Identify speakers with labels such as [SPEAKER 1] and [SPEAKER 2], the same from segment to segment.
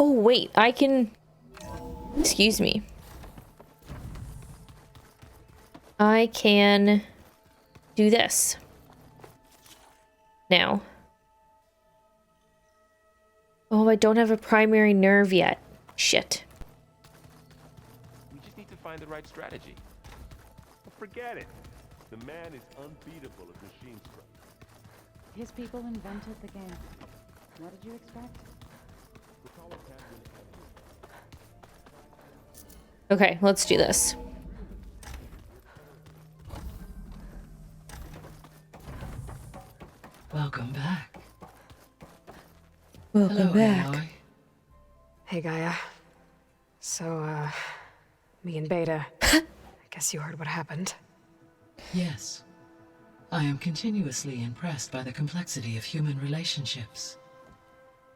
[SPEAKER 1] Oh, wait, I can... Excuse me. I can do this. Now. Oh, I don't have a primary nerve yet. Shit.
[SPEAKER 2] We just need to find the right strategy.
[SPEAKER 3] Forget it. The man is unbeatable at machine strike.
[SPEAKER 4] His people invented the game. What did you expect?
[SPEAKER 1] Okay, let's do this.
[SPEAKER 5] Welcome back.
[SPEAKER 1] Welcome
[SPEAKER 5] Hello,
[SPEAKER 1] back.
[SPEAKER 5] Aloy.
[SPEAKER 6] Hey, Gaia. So, me and Beta. I guess you heard what happened.
[SPEAKER 5] Yes. I am continuously impressed by the complexity of human relationships.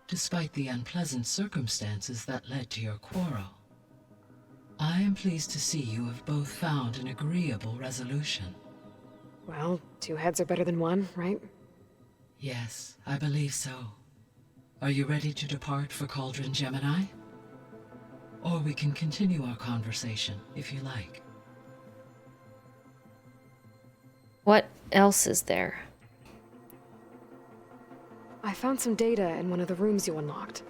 [SPEAKER 5] Despite the unpleasant circumstances that led to your quarrel, I am pleased to see you have both found an agreeable resolution.
[SPEAKER 6] Well, two heads are better than one, right?
[SPEAKER 5] Yes, I believe so. Are you ready to depart for Cauldron Gemini? Or we can continue our conversation, if you like.
[SPEAKER 1] What else is there?
[SPEAKER 6] I found some data in one of the rooms you unlocked.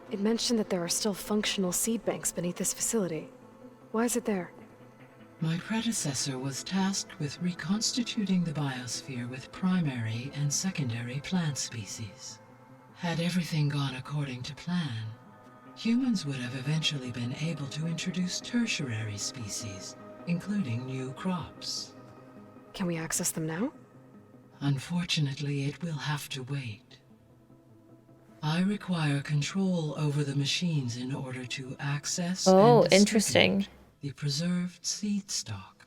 [SPEAKER 6] It mentioned that there are still functional seed banks beneath this facility. Why is it there?
[SPEAKER 5] My predecessor was tasked with reconstituting the biosphere with primary and secondary plant species. Had everything gone according to plan, humans would have eventually been able to introduce tertiary species, including new crops.
[SPEAKER 6] Can we access them now?
[SPEAKER 5] Unfortunately, it will have to wait. I require control over the machines in order to access
[SPEAKER 1] Oh,
[SPEAKER 5] and
[SPEAKER 1] interesting.
[SPEAKER 5] distribute the preserved seed stock.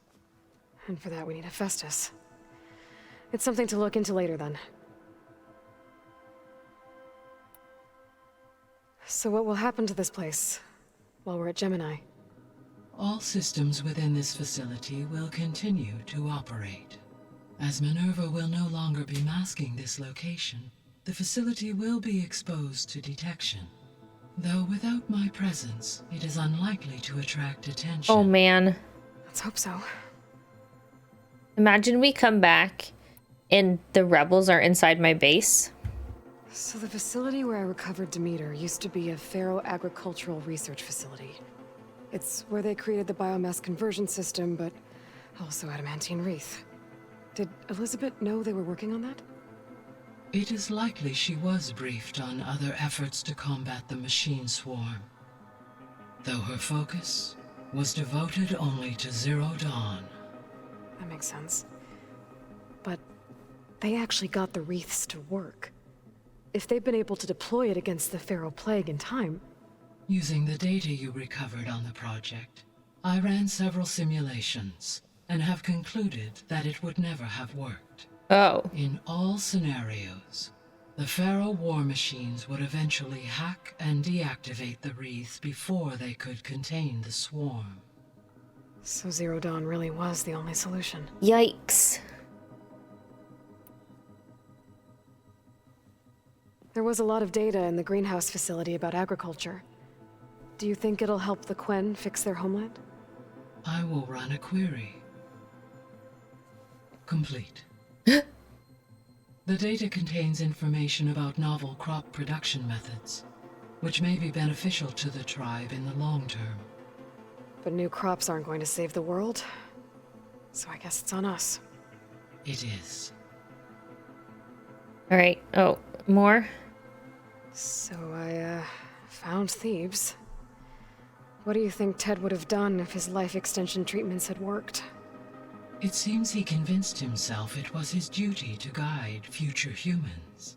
[SPEAKER 6] And for that we need Hephaestus. It's something to look into later then. So what will happen to this place while we're at Gemini?
[SPEAKER 5] All systems within this facility will continue to operate. As Minerva will no longer be masking this location, the facility will be exposed to detection. Though without my presence, it is unlikely to attract attention.
[SPEAKER 1] Oh, man.
[SPEAKER 6] Let's hope so.
[SPEAKER 1] Imagine we come back and the rebels are inside my base.
[SPEAKER 6] So the facility where I recovered Demeter used to be a Pharaoh agricultural research facility. It's where they created the biomass conversion system, but also adamantine wreath. Did Elizabeth know they were working on that?
[SPEAKER 5] It is likely she was briefed on other efforts to combat the machine swarm, though her focus was devoted only to Zero Dawn.
[SPEAKER 6] That makes sense. But they actually got the wreaths to work. If they've been able to deploy it against the Pharaoh plague in time...
[SPEAKER 5] Using the data you recovered on the project, I ran several simulations and have concluded that it would never have worked.
[SPEAKER 1] Oh.
[SPEAKER 5] In all scenarios, the Pharaoh war machines would eventually hack and deactivate the wreaths before they could contain the swarm.
[SPEAKER 6] So Zero Dawn really was the only solution.
[SPEAKER 1] Yikes.
[SPEAKER 6] There was a lot of data in the greenhouse facility about agriculture. Do you think it'll help the Quen fix their homeland?
[SPEAKER 5] I will run a query. Complete. The data contains information about novel crop production methods, which may be beneficial to the tribe in the long term.
[SPEAKER 6] But new crops aren't going to save the world, so I guess it's on us.
[SPEAKER 5] It is.
[SPEAKER 1] All right. Oh, more?
[SPEAKER 6] So I, found Thebes. What do you think Ted would have done if his life extension treatments had worked?
[SPEAKER 5] It seems he convinced himself it was his duty to guide future humans.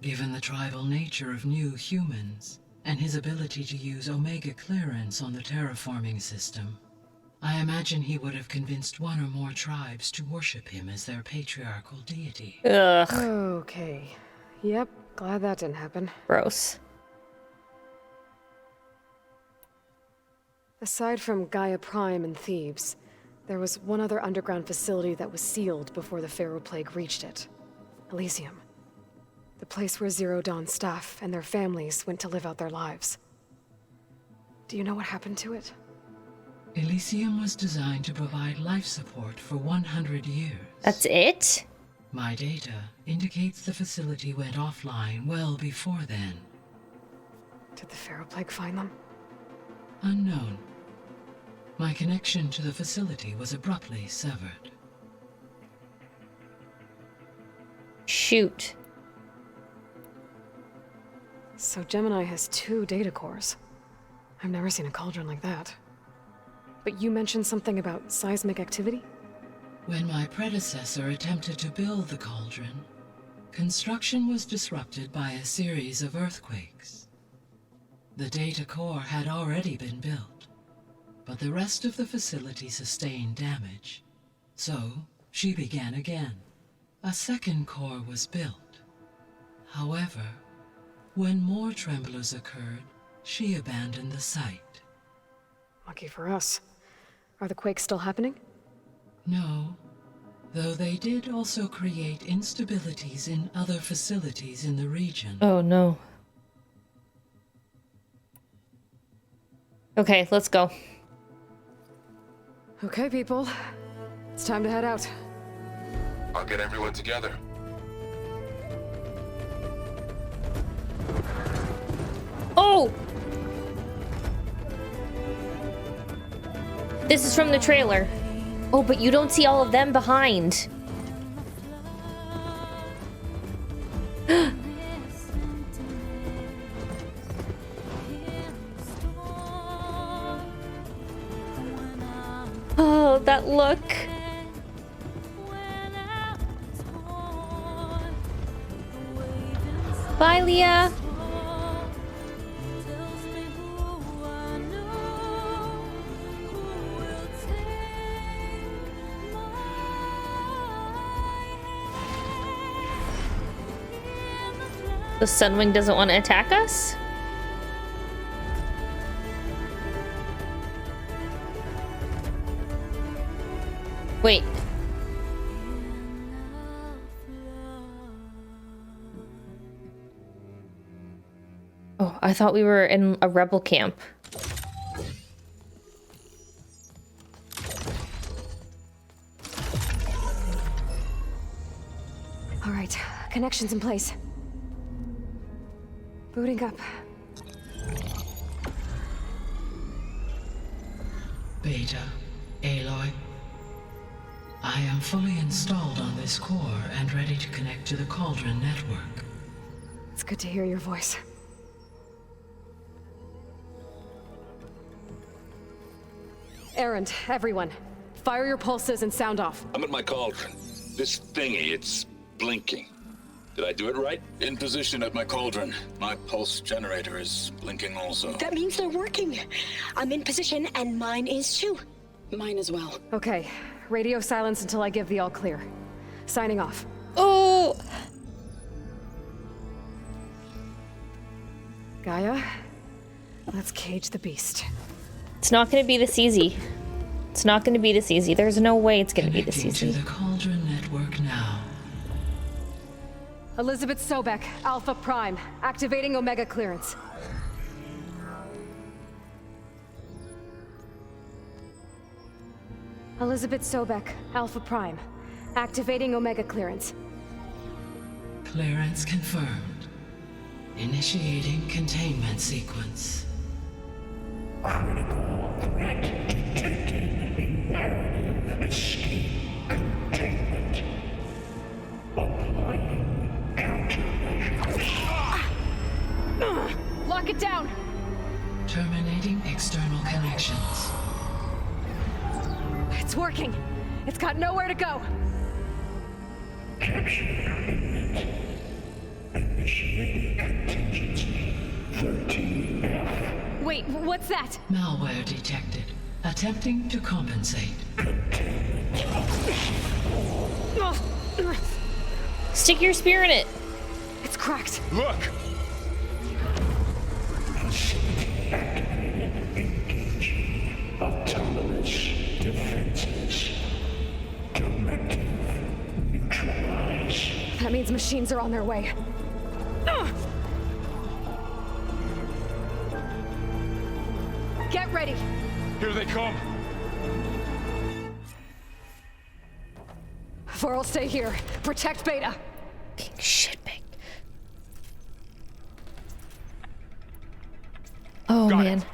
[SPEAKER 5] Given the tribal nature of new humans, and his ability to use Omega clearance on the terraforming system, I imagine he would have convinced one or more tribes to worship him as their patriarchal deity.
[SPEAKER 1] Ugh.
[SPEAKER 6] Okay. Yep, glad that didn't happen.
[SPEAKER 1] Gross.
[SPEAKER 6] Aside from Gaia Prime and Thebes, there was one other underground facility that was sealed before the Pharaoh plague reached it. Elysium. The place where Zero Dawn staff and their families went to live out their lives. Do you know what happened to it?
[SPEAKER 5] Elysium was designed to provide life support for 100 years.
[SPEAKER 1] That's it?
[SPEAKER 5] My data indicates the facility went offline well before then.
[SPEAKER 6] Did the Pharaoh Plague find them?
[SPEAKER 5] Unknown. My connection to the facility was abruptly severed.
[SPEAKER 1] Shoot.
[SPEAKER 6] So Gemini has 2 data cores. I've never seen a cauldron like that. But you mentioned something about seismic activity?
[SPEAKER 5] When my predecessor attempted to build the cauldron, construction was disrupted by a series of earthquakes. The data core had already been built, but the rest of the facility sustained damage. So, she began again. A second core was built. However, when more tremblers occurred, she abandoned the site.
[SPEAKER 6] Lucky for us. Are the quakes still happening?
[SPEAKER 5] No, though they did also create instabilities in other facilities in the region.
[SPEAKER 1] Oh no. Okay, let's go.
[SPEAKER 6] Okay, people. It's time to head out.
[SPEAKER 7] I'll get everyone together.
[SPEAKER 1] Oh! This is from the trailer. Oh, but you don't see all of them behind. Oh, that look. Bye, Leah. The Sunwing doesn't want to attack us? Wait. Oh, I thought we were in a rebel camp.
[SPEAKER 6] All right, connections in place. Booting up.
[SPEAKER 5] Beta, Aloy. I am fully installed on this core and ready to connect to the Cauldron network.
[SPEAKER 6] It's good to hear your voice. Errand, everyone. Fire your pulses and sound off.
[SPEAKER 8] I'm at my cauldron. This thingy, it's blinking. Did I do it right? In position at my cauldron. My pulse generator is blinking also.
[SPEAKER 9] That means they're working. I'm in position and mine is too.
[SPEAKER 4] Mine as well.
[SPEAKER 6] Okay, radio silence until I give the all clear. Signing off.
[SPEAKER 1] Oh!
[SPEAKER 6] Gaia, let's cage the beast.
[SPEAKER 1] It's not going to be this easy. It's not going to be this easy. There's no way it's going to be this
[SPEAKER 5] Connecting
[SPEAKER 1] easy.
[SPEAKER 5] to the Cauldron network now.
[SPEAKER 6] Elizabeth Sobek, Alpha Prime, activating Omega clearance. Elizabeth Sobek, Alpha Prime, activating Omega clearance.
[SPEAKER 5] Clearance confirmed. Initiating containment sequence.
[SPEAKER 10] Critical threat detected. Imperative escape containment. Applying countermeasures.
[SPEAKER 6] Lock it down!
[SPEAKER 5] Terminating external connections.
[SPEAKER 6] It's working! It's got nowhere to go!
[SPEAKER 10] Capture commitment. Initiating contingency 13F.
[SPEAKER 6] Wait, what's that?
[SPEAKER 5] Malware detected. Attempting to compensate.
[SPEAKER 1] Stick your spear in it.
[SPEAKER 6] It's cracked.
[SPEAKER 8] Look!
[SPEAKER 10] Facility activated. Engaging autonomous defenses. Directive neutralize.
[SPEAKER 6] That means machines are on their way. Get ready.
[SPEAKER 2] Here they come.
[SPEAKER 6] Varl, stay here. Protect Beta.
[SPEAKER 1] Fucking shitbag. Oh,
[SPEAKER 2] Got
[SPEAKER 1] man.
[SPEAKER 2] it.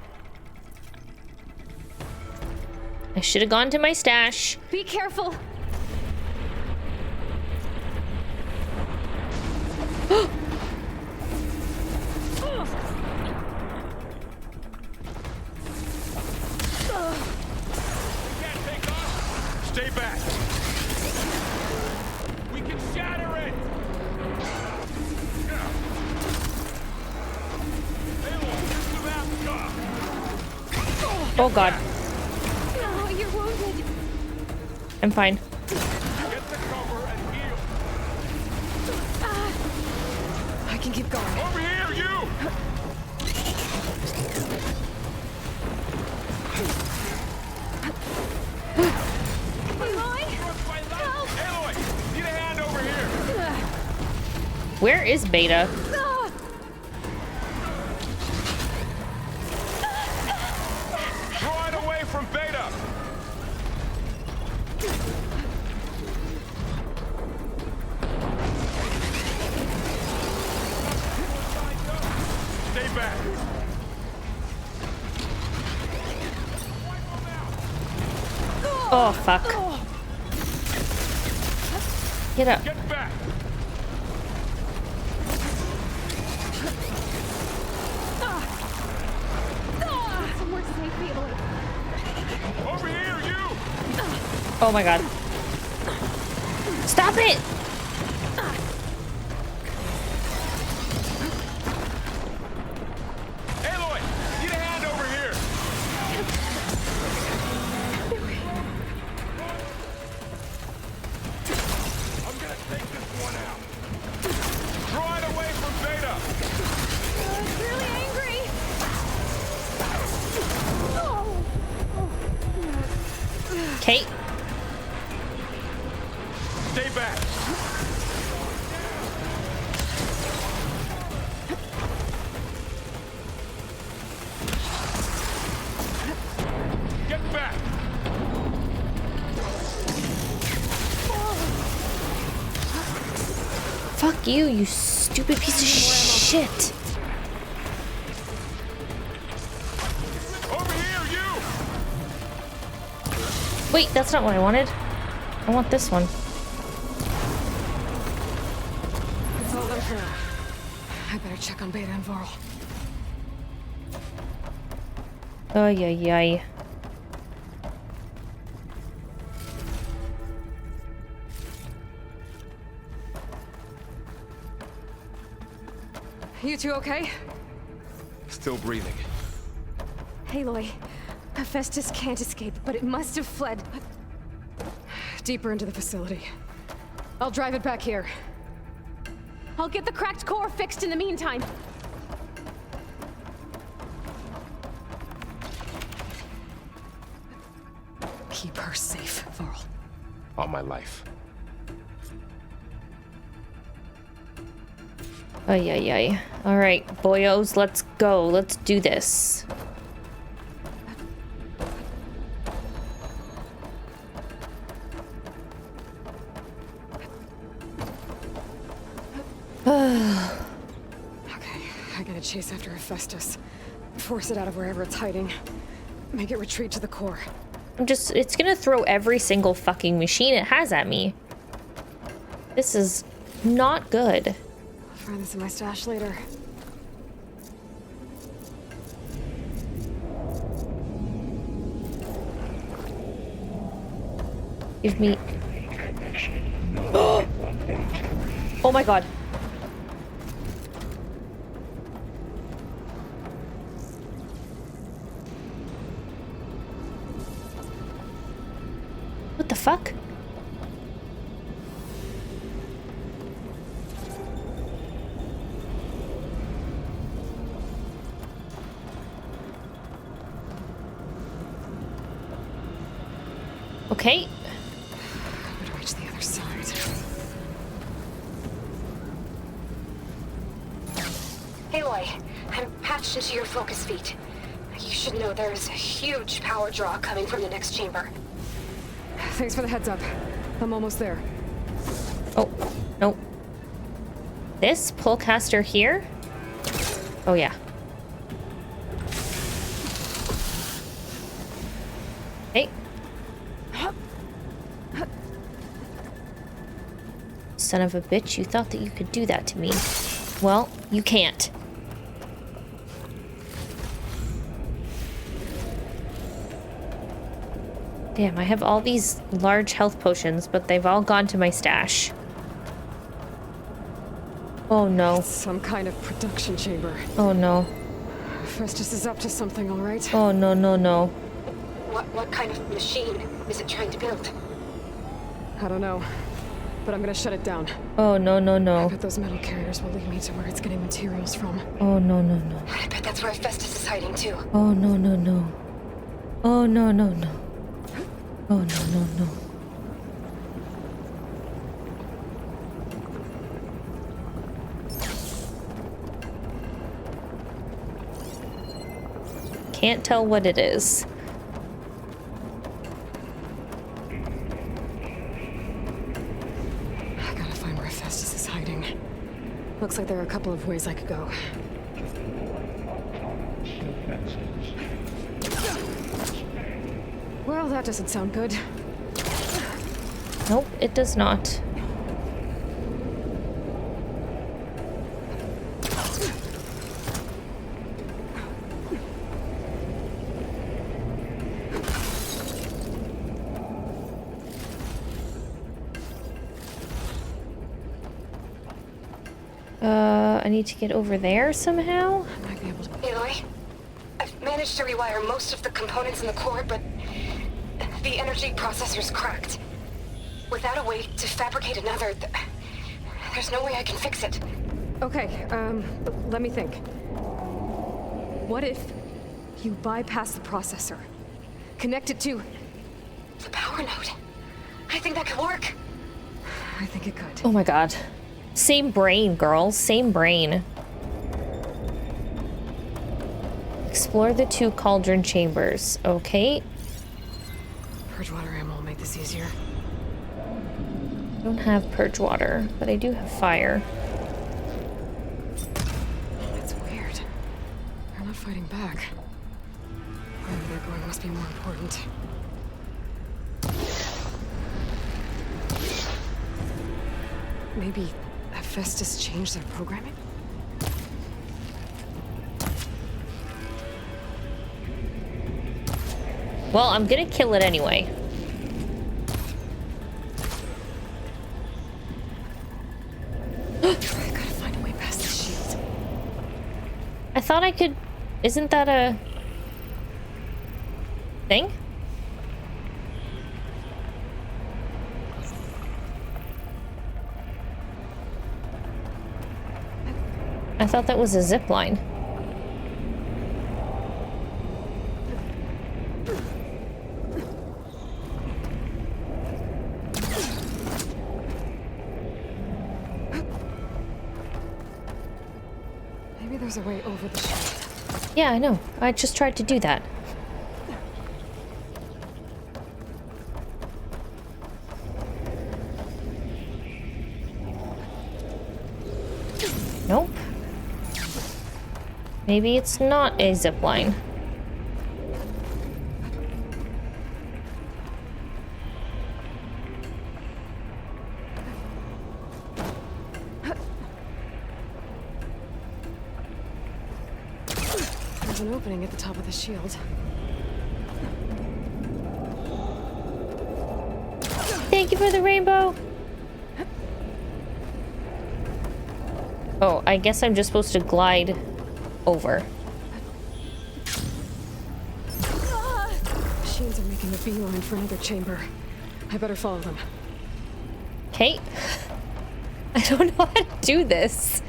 [SPEAKER 1] I should have gone to my stash.
[SPEAKER 6] Be careful.
[SPEAKER 2] Can't take off. Stay back. We can shatter it.
[SPEAKER 1] Oh, God.
[SPEAKER 6] No, you're wounded.
[SPEAKER 1] I'm fine.
[SPEAKER 2] Get the cover and heal.
[SPEAKER 6] I can keep going.
[SPEAKER 2] Over here, you!
[SPEAKER 6] Aloy!
[SPEAKER 2] Aloy, need a hand over here.
[SPEAKER 1] Where is Beta?
[SPEAKER 2] Draw it away from Beta. Stay back.
[SPEAKER 1] Oh, fuck. Get up.
[SPEAKER 2] Get back.
[SPEAKER 6] Somewhere safe, Aloy.
[SPEAKER 2] Over here, you!
[SPEAKER 1] Oh, my God. Stop it!
[SPEAKER 2] Aloy, need a hand over here. I'm gonna take this one out. Draw it away from Beta.
[SPEAKER 6] It's really angry.
[SPEAKER 1] Okay.
[SPEAKER 2] Stay back. Get back.
[SPEAKER 1] Fuck you, you stupid piece of shit.
[SPEAKER 2] Over here, you!
[SPEAKER 1] Wait, that's not what I wanted. I want this one.
[SPEAKER 6] That's all I'm for. I better check on Beta and Varl.
[SPEAKER 1] Oh, yeah.
[SPEAKER 6] You two okay?
[SPEAKER 2] Still breathing.
[SPEAKER 6] Aloy, Hephaestus can't escape, but it must have fled deeper into the facility. I'll drive it back here. I'll get the cracked core fixed in the meantime. Keep her safe, Varl.
[SPEAKER 2] All my life.
[SPEAKER 1] Ay, ay, ay. All right, boyos, let's go. Let's do this.
[SPEAKER 6] Okay, I gotta chase after Hephaestus. Force it out of wherever it's hiding. Make it retreat to the core.
[SPEAKER 1] It's gonna throw every single fucking machine it has at me. This is not good.
[SPEAKER 6] I'll find this in my stash later.
[SPEAKER 1] Give me... Oh my god. What the fuck? Okay.
[SPEAKER 6] I would reach the other side.
[SPEAKER 9] Aloy, I'm patched into your focus feed. You should know there is a huge power draw coming from the next chamber.
[SPEAKER 6] Thanks for the heads up. I'm almost there.
[SPEAKER 1] Oh, nope. This pullcaster here? Oh, yeah. Hey. Son of a bitch, you thought that you could do that to me. Well, you can't. Damn, I have all these large health potions, but they've all gone to my stash. Oh no.
[SPEAKER 6] It's some kind of production chamber.
[SPEAKER 1] Oh no.
[SPEAKER 6] Hephaestus is up to something, all right?
[SPEAKER 1] Oh no, no, no.
[SPEAKER 9] What kind of machine is it trying to build?
[SPEAKER 6] I don't know, but I'm gonna shut it down.
[SPEAKER 1] Oh no, no,
[SPEAKER 6] I
[SPEAKER 1] no.
[SPEAKER 6] bet those metal carriers will lead me to where it's getting materials from.
[SPEAKER 1] Oh no, no, no.
[SPEAKER 9] I bet that's where Hephaestus is hiding too.
[SPEAKER 1] Oh no, no, no. Oh no, no, no. Oh no, no, no. Can't tell what it is.
[SPEAKER 6] I gotta find where Hephaestus is hiding. Looks like there are a couple of ways I could go. Well, that doesn't sound good.
[SPEAKER 1] Nope, it does not. I need to get over there somehow?
[SPEAKER 6] I might be able to.
[SPEAKER 9] Aloy, I've managed to rewire most of the components in the core, but the energy processor's cracked. Without a way to fabricate another, there's no way I can fix it.
[SPEAKER 6] Okay, let me think. What if you bypass the processor? Connect it to
[SPEAKER 9] The power node. I think that could work.
[SPEAKER 6] I think it could.
[SPEAKER 1] Oh my god. Same brain, girls. Same brain. Explore the 2 cauldron chambers. Okay.
[SPEAKER 6] Purge water ammo will make this easier.
[SPEAKER 1] I don't have purge water, but I do have fire.
[SPEAKER 6] That's weird. They're not fighting back. Wherever they're going must be more important. Maybe Hephaestus changed their programming?
[SPEAKER 1] Well, I'm gonna kill it anyway.
[SPEAKER 6] I gotta find a way past the shield.
[SPEAKER 1] I thought I could... Isn't that a... thing? I thought that was a zip line.
[SPEAKER 6] Maybe there's a way over the shield.
[SPEAKER 1] Yeah, I know. I just tried to do that. Nope. Maybe it's not a zip line.
[SPEAKER 6] There's an opening at the top of the shield.
[SPEAKER 1] Thank you for the rainbow. Oh, I guess I'm just supposed to glide over.
[SPEAKER 6] Machines are making a beeline for another chamber. I better follow them.
[SPEAKER 1] Okay. I don't know how to do this.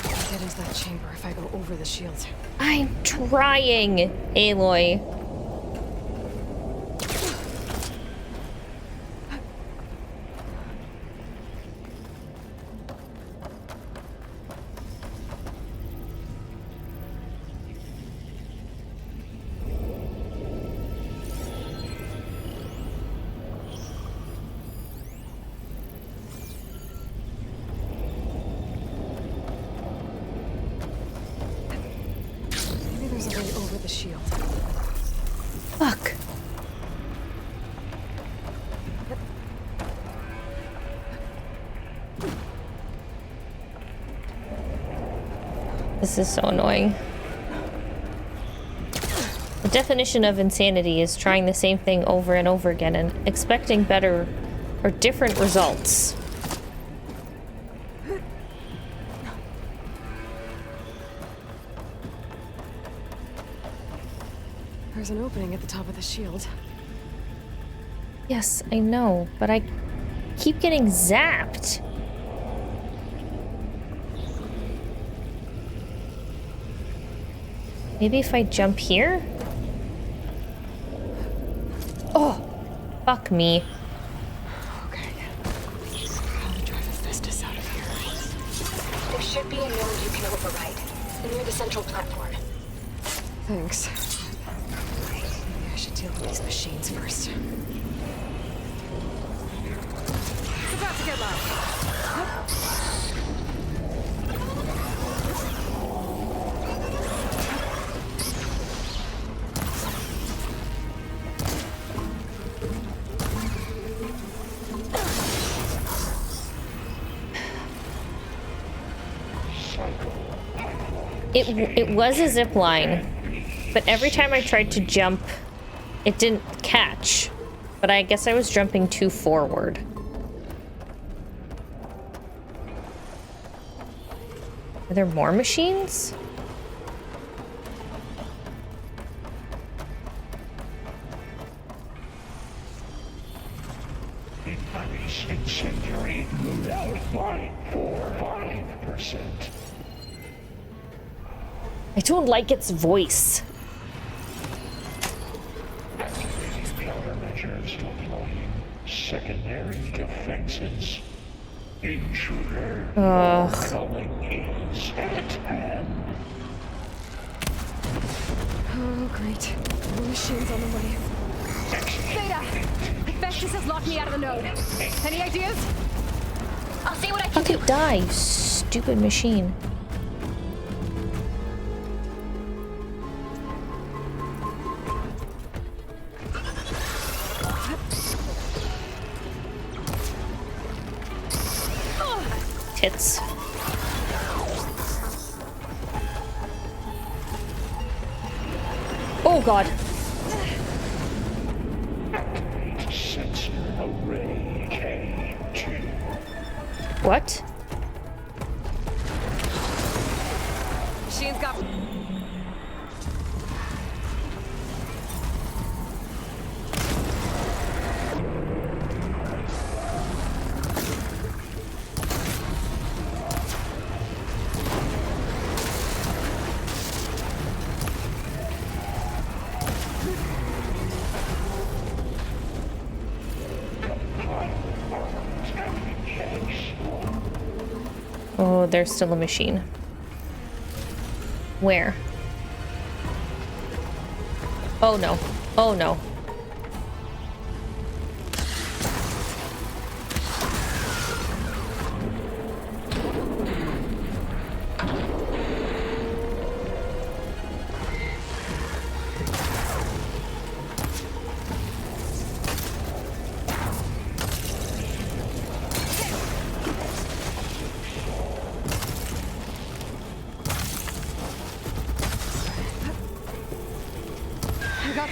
[SPEAKER 6] That is that chamber if I go over the shield.
[SPEAKER 1] I'm trying, Aloy. This is so annoying. The definition of insanity is trying the same thing over and over again and expecting better or different results.
[SPEAKER 6] There's an opening at the top of the shield.
[SPEAKER 1] Yes, I know, but I keep getting zapped. Maybe if I jump here? Oh, fuck me.
[SPEAKER 6] Okay. How to drive Hephaestus out of here.
[SPEAKER 9] There should be a node you can override near the central platform.
[SPEAKER 6] Thanks. Maybe I should deal with these machines first. It's about to get loud.
[SPEAKER 1] It was a zip line, but every time I tried to jump, it didn't catch. But I guess I was jumping too forward. Are there more machines?
[SPEAKER 10] Incendiary without 5%.
[SPEAKER 1] I don't like its voice.
[SPEAKER 10] Countermeasures deploying secondary defenses. Intruder coming is at hand.
[SPEAKER 6] Oh, great. More machines on the way.
[SPEAKER 9] Beta! Hephaestus has locked me out of the node. Any ideas? I'll see what I can
[SPEAKER 1] Fucking die, you stupid machine. Tits. Oh god.
[SPEAKER 10] Sensor array K2.
[SPEAKER 1] What?
[SPEAKER 6] Machines got...
[SPEAKER 1] Oh, there's still a machine. Where? Oh no. Oh no.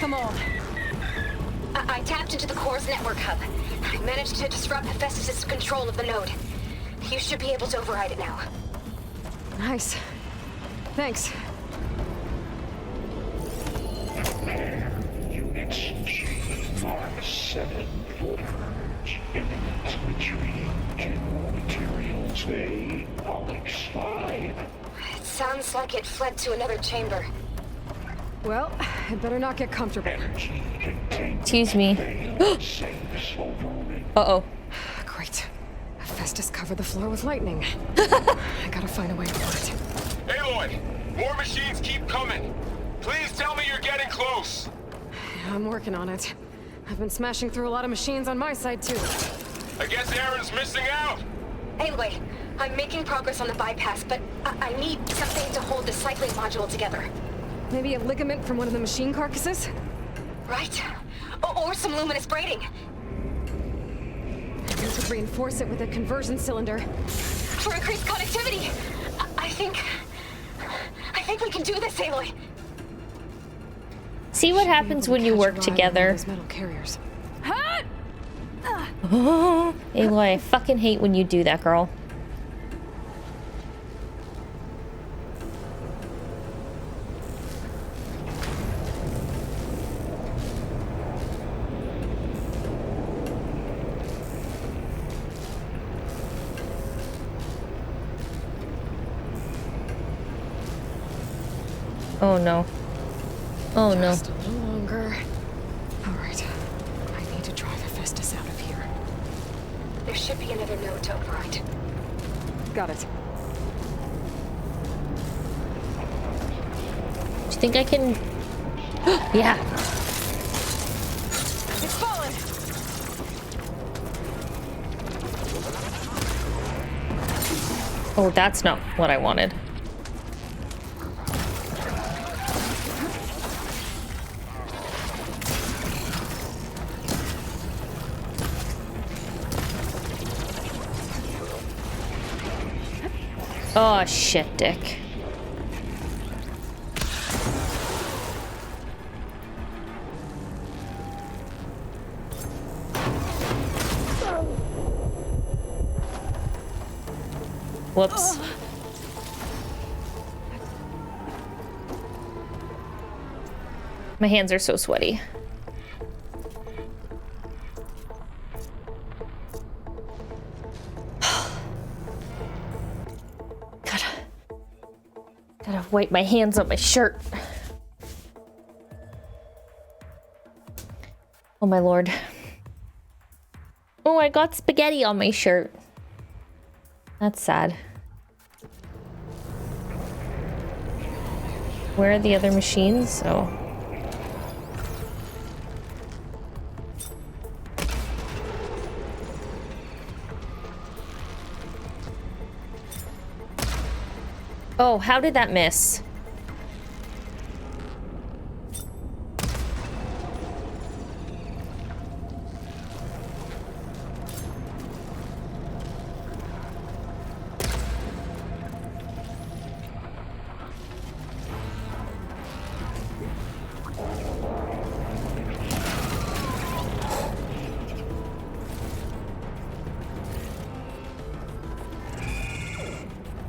[SPEAKER 6] Them all.
[SPEAKER 9] I tapped into the core's network hub. I managed to disrupt Hephaestus' control of the node. You should be able to override it now.
[SPEAKER 6] Nice. Thanks.
[SPEAKER 10] Units Mark 7 footers. Imminent retreating general materials A, Alex 5.
[SPEAKER 9] It sounds like it fled to another chamber.
[SPEAKER 6] Well, I better not get comfortable.
[SPEAKER 1] Excuse me. Uh-oh.
[SPEAKER 6] Great. Hephaestus covered the floor with lightning. I gotta find a way to do it.
[SPEAKER 2] Aloy, more machines keep coming. Please tell me you're getting close.
[SPEAKER 6] I'm working on it. I've been smashing through a lot of machines on my side, too.
[SPEAKER 2] I guess Aaron's missing out.
[SPEAKER 9] Anyway, I'm making progress on the bypass, but I need something to hold the cycling module together.
[SPEAKER 6] Maybe a ligament from one of the machine carcasses?
[SPEAKER 9] Right. Or some luminous braiding.
[SPEAKER 6] We could reinforce it with a conversion cylinder.
[SPEAKER 9] For increased connectivity. I think... think we can do this, Aloy.
[SPEAKER 1] See what happens when you work together.
[SPEAKER 6] Those metal carriers.
[SPEAKER 1] Aloy, I fucking hate when you do that, girl. Oh no. Oh no.
[SPEAKER 6] Just a little longer. All right. I need to drive Hephaestus out of here.
[SPEAKER 9] There should be another node to override.
[SPEAKER 6] Got it.
[SPEAKER 1] Do you think I can... Yeah.
[SPEAKER 6] It's fallen.
[SPEAKER 1] Oh, that's not what I wanted. Oh, shit, Dick. Whoops. My hands are so sweaty. Gotta wipe my hands on my shirt. Oh my lord. Oh, I got spaghetti on my shirt. That's sad. Where are the other machines? Oh. Oh, how did that miss?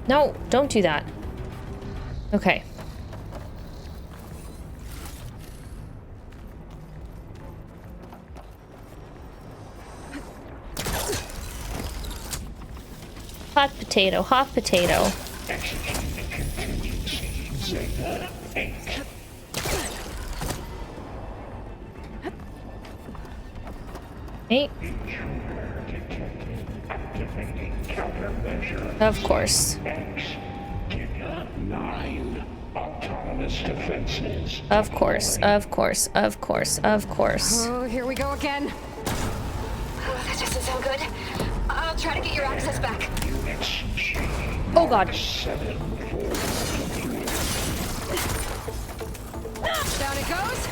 [SPEAKER 1] No, don't do that. Okay. Hot potato, hot potato. Hey. Of course.
[SPEAKER 10] 9 autonomous defenses.
[SPEAKER 1] Of course, of course, of course, of course.
[SPEAKER 6] Oh, here we go again.
[SPEAKER 9] Oh, that doesn't sound good. I'll try to get your access back.
[SPEAKER 1] Oh god.
[SPEAKER 6] Down it goes.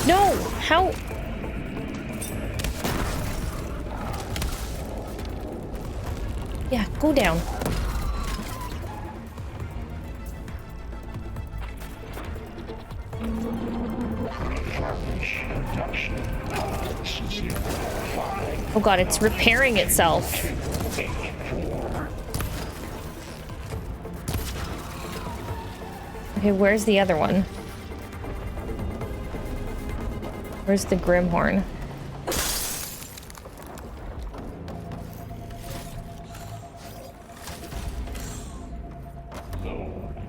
[SPEAKER 1] No! How? Yeah, go down. Oh god, it's repairing itself. Okay, where's the other one? Where's the Grimhorn?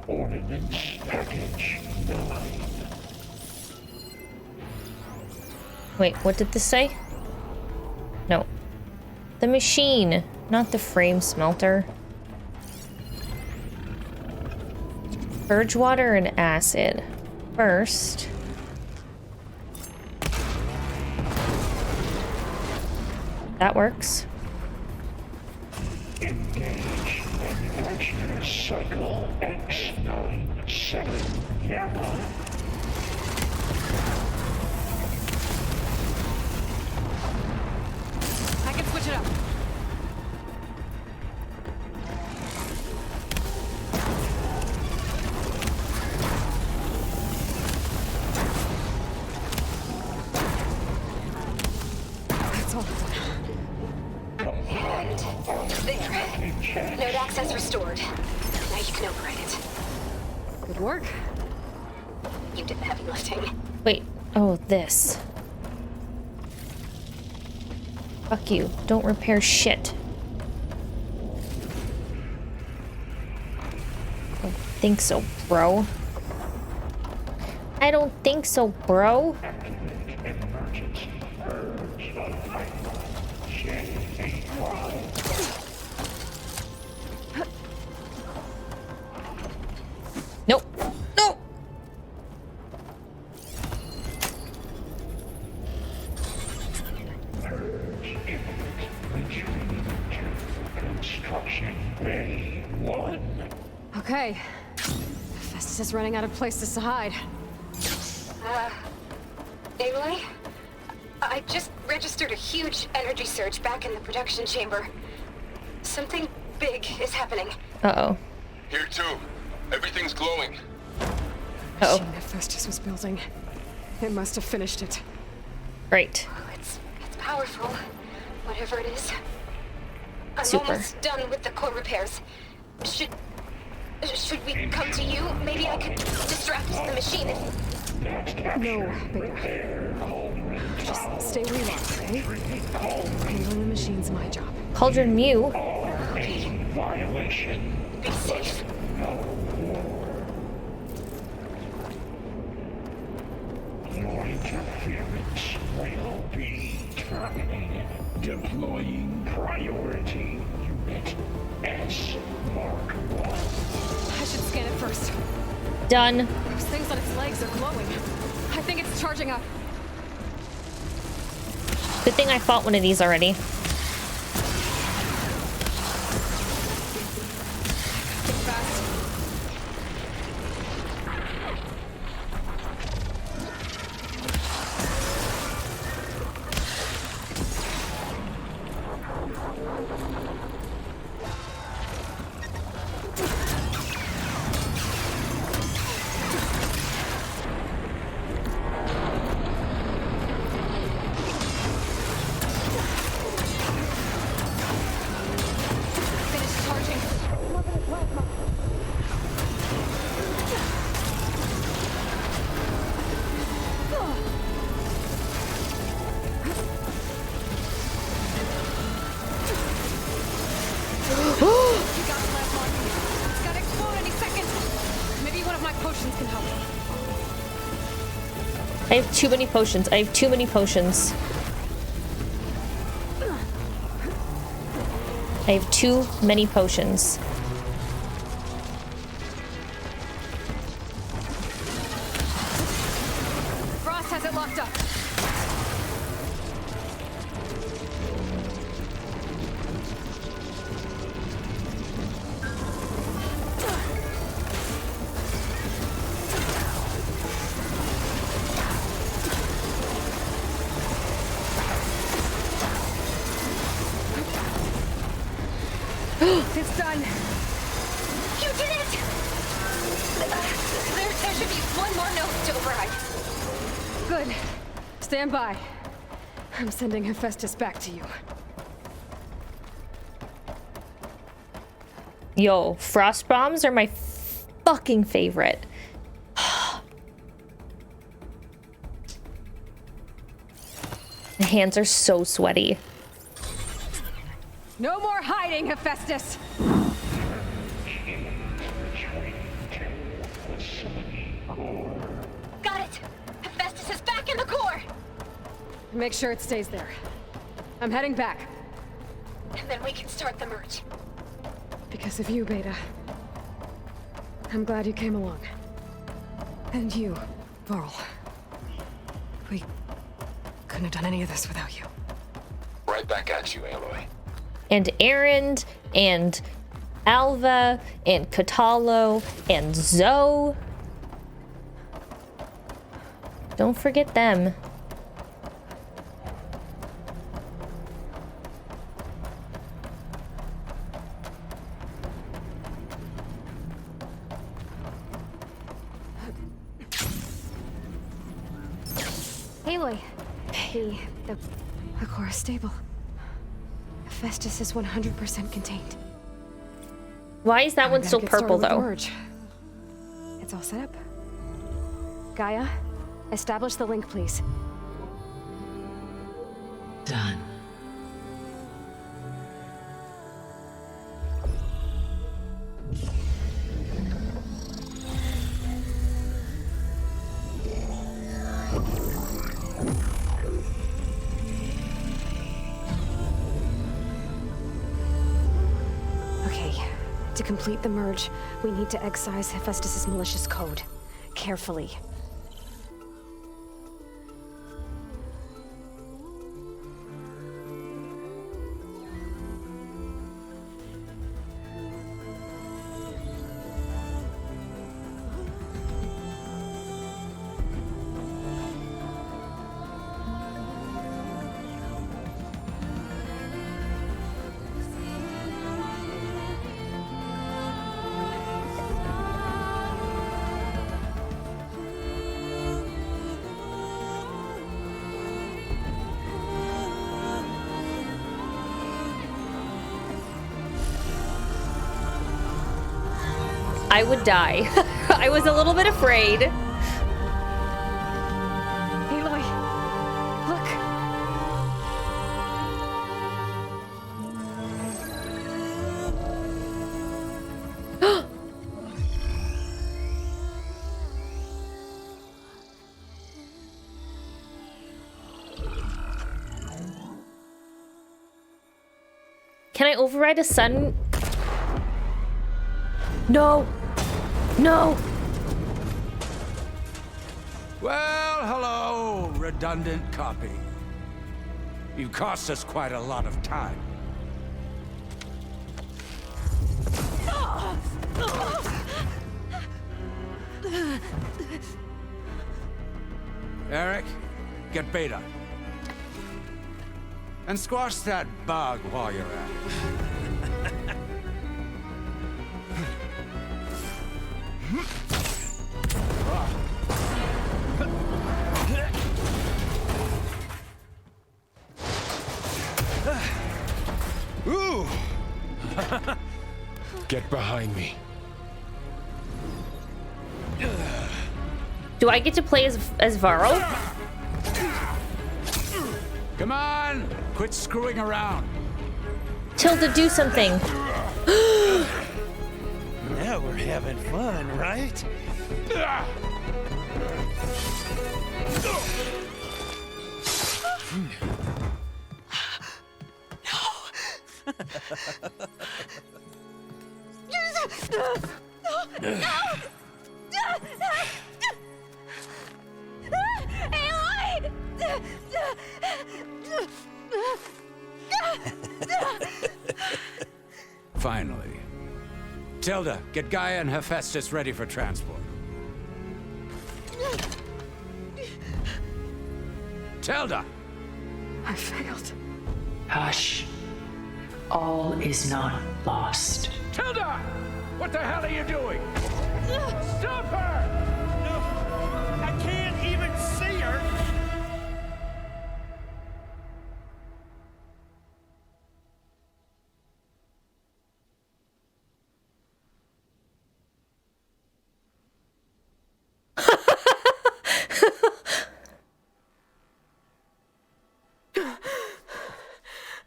[SPEAKER 10] Ordnance package 9.
[SPEAKER 1] Wait, what did this say? No. The machine, not the frame smelter. Purge water and acid. First. That works.
[SPEAKER 10] Engage manufacturing cycle X97 Gamma.
[SPEAKER 6] I can switch it up.
[SPEAKER 9] access restored. Now you can override it.
[SPEAKER 6] Good work.
[SPEAKER 9] You did the heavy lifting.
[SPEAKER 1] Wait. Oh, this. Fuck you. Don't repair shit. I don't think so, bro. I don't think so, bro. Nope. Nope.
[SPEAKER 10] Construction Bay 1.
[SPEAKER 6] Okay. Hephaestus is running out of places to hide.
[SPEAKER 9] Aloy? I just registered a huge energy surge back in the production chamber. Something big is happening.
[SPEAKER 1] Uh-oh.
[SPEAKER 7] Here too. Everything's glowing.
[SPEAKER 1] Uh-oh.
[SPEAKER 6] Machine Hephaestus was building. It must have finished it.
[SPEAKER 1] Right.
[SPEAKER 9] Oh, it's powerful. Whatever it is. I'm
[SPEAKER 1] Super.
[SPEAKER 9] almost done with the core repairs. Should we come to you? Maybe I could distract the machine if...
[SPEAKER 6] No, Beta. Just stay where you are, okay? Handling the machine's my job.
[SPEAKER 1] Cauldron Mew.
[SPEAKER 10] Violation.
[SPEAKER 9] Be safe.
[SPEAKER 10] Your interference will be terminated. Deploying priority unit S Mark 1.
[SPEAKER 6] I should scan it first.
[SPEAKER 1] Done.
[SPEAKER 6] Those things on its legs are glowing. I think it's charging up.
[SPEAKER 1] Good thing I fought one of these already.
[SPEAKER 6] Fast.
[SPEAKER 1] I have too many potions. I have too many potions. I have too many potions.
[SPEAKER 6] Frost has it locked up. It's done.
[SPEAKER 9] You did it! There should be one more node to override.
[SPEAKER 6] Good. Stand by. I'm sending Hephaestus back to you.
[SPEAKER 1] Yo, frost bombs are my fucking favorite. My hands are so sweaty.
[SPEAKER 6] No more hiding, Hephaestus!
[SPEAKER 9] Got it! Hephaestus is back in the core!
[SPEAKER 6] Make sure it stays there. I'm heading back.
[SPEAKER 9] And then we can start the merge.
[SPEAKER 6] Because of you, Beta. I'm glad you came along. And you, Varl. We couldn't have done any of this without you.
[SPEAKER 7] Right back at you, Aloy.
[SPEAKER 1] And Erend, and Alva, and Katalo, and Zoe. Don't forget them.
[SPEAKER 6] Aloy. The core is stable. Hephaestus is 100% contained.
[SPEAKER 1] Why is that one still purple, though?
[SPEAKER 6] Merge. It's all set up. Gaia, establish the link, please.
[SPEAKER 5] Done.
[SPEAKER 6] Okay, to complete the merge, we need to excise Hephaestus' malicious code. Carefully.
[SPEAKER 1] I would die. I was a little bit afraid.
[SPEAKER 6] Aloy, look.
[SPEAKER 1] Can I override a sun? No. No.
[SPEAKER 2] Well, hello, redundant copy. You cost us quite a lot of time. Eric, get Beta. And squash that bug while you're at it.
[SPEAKER 10] Ooh! Get behind me.
[SPEAKER 1] Do I get to play as Varl?
[SPEAKER 2] Come on! Quit screwing around.
[SPEAKER 1] Tilda, do something.
[SPEAKER 11] Now we're having fun, right?
[SPEAKER 2] Finally. Tilda, get Gaia and Hephaestus ready for transport. Tilda!
[SPEAKER 6] I failed.
[SPEAKER 5] Hush. All is not lost.
[SPEAKER 2] Tilda! What the hell are you doing? Stop her!
[SPEAKER 11] I can't even see her!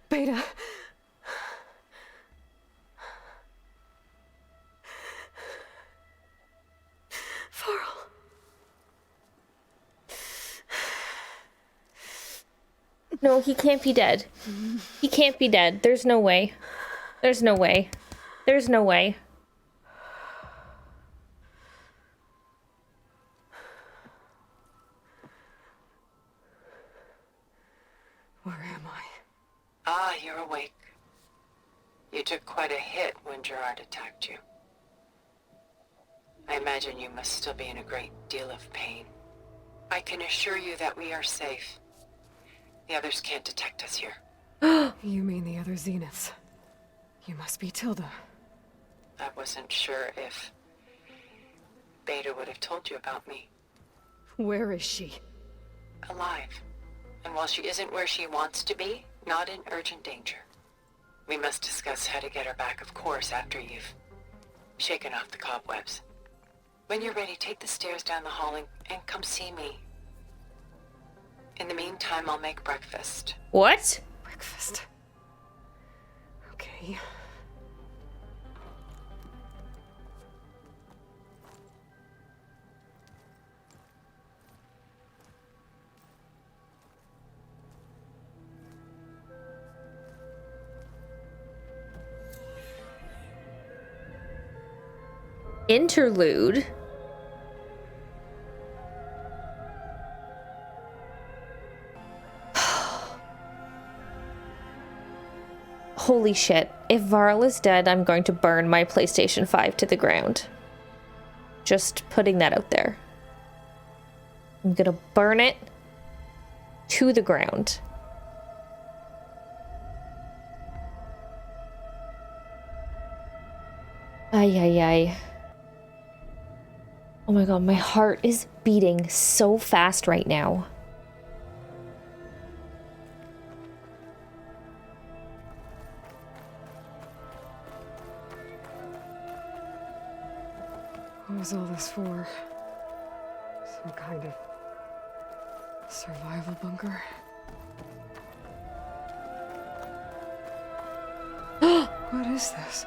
[SPEAKER 6] Beta. Varl.
[SPEAKER 1] No, he can't be dead. He can't be dead. There's no way. There's no way. There's no way.
[SPEAKER 6] Where am I?
[SPEAKER 12] Ah, you're awake. You took quite a hit when Gerard attacked you. I imagine you must still be in a great deal of pain. I can assure you that we are safe. The others can't detect us here.
[SPEAKER 6] You mean the other Zeniths? You must be Tilda.
[SPEAKER 12] I wasn't sure if Beta would have told you about me.
[SPEAKER 6] Where is she?
[SPEAKER 12] Alive. And while she isn't where she wants to be, not in urgent danger. We must discuss how to get her back, of course, after you've shaking off the cobwebs. When you're ready, take the stairs down the hall and come see me. In the meantime, I'll make breakfast.
[SPEAKER 1] What?
[SPEAKER 6] Breakfast. Okay.
[SPEAKER 1] Interlude. Holy shit. If Varl is dead, I'm going to burn my PlayStation 5 to the ground. Just putting that out there. I'm gonna burn it to the ground. Ay, ay, ay. Oh my god, my heart is beating so fast right now.
[SPEAKER 6] What was all this for? Some kind of survival bunker? What is this?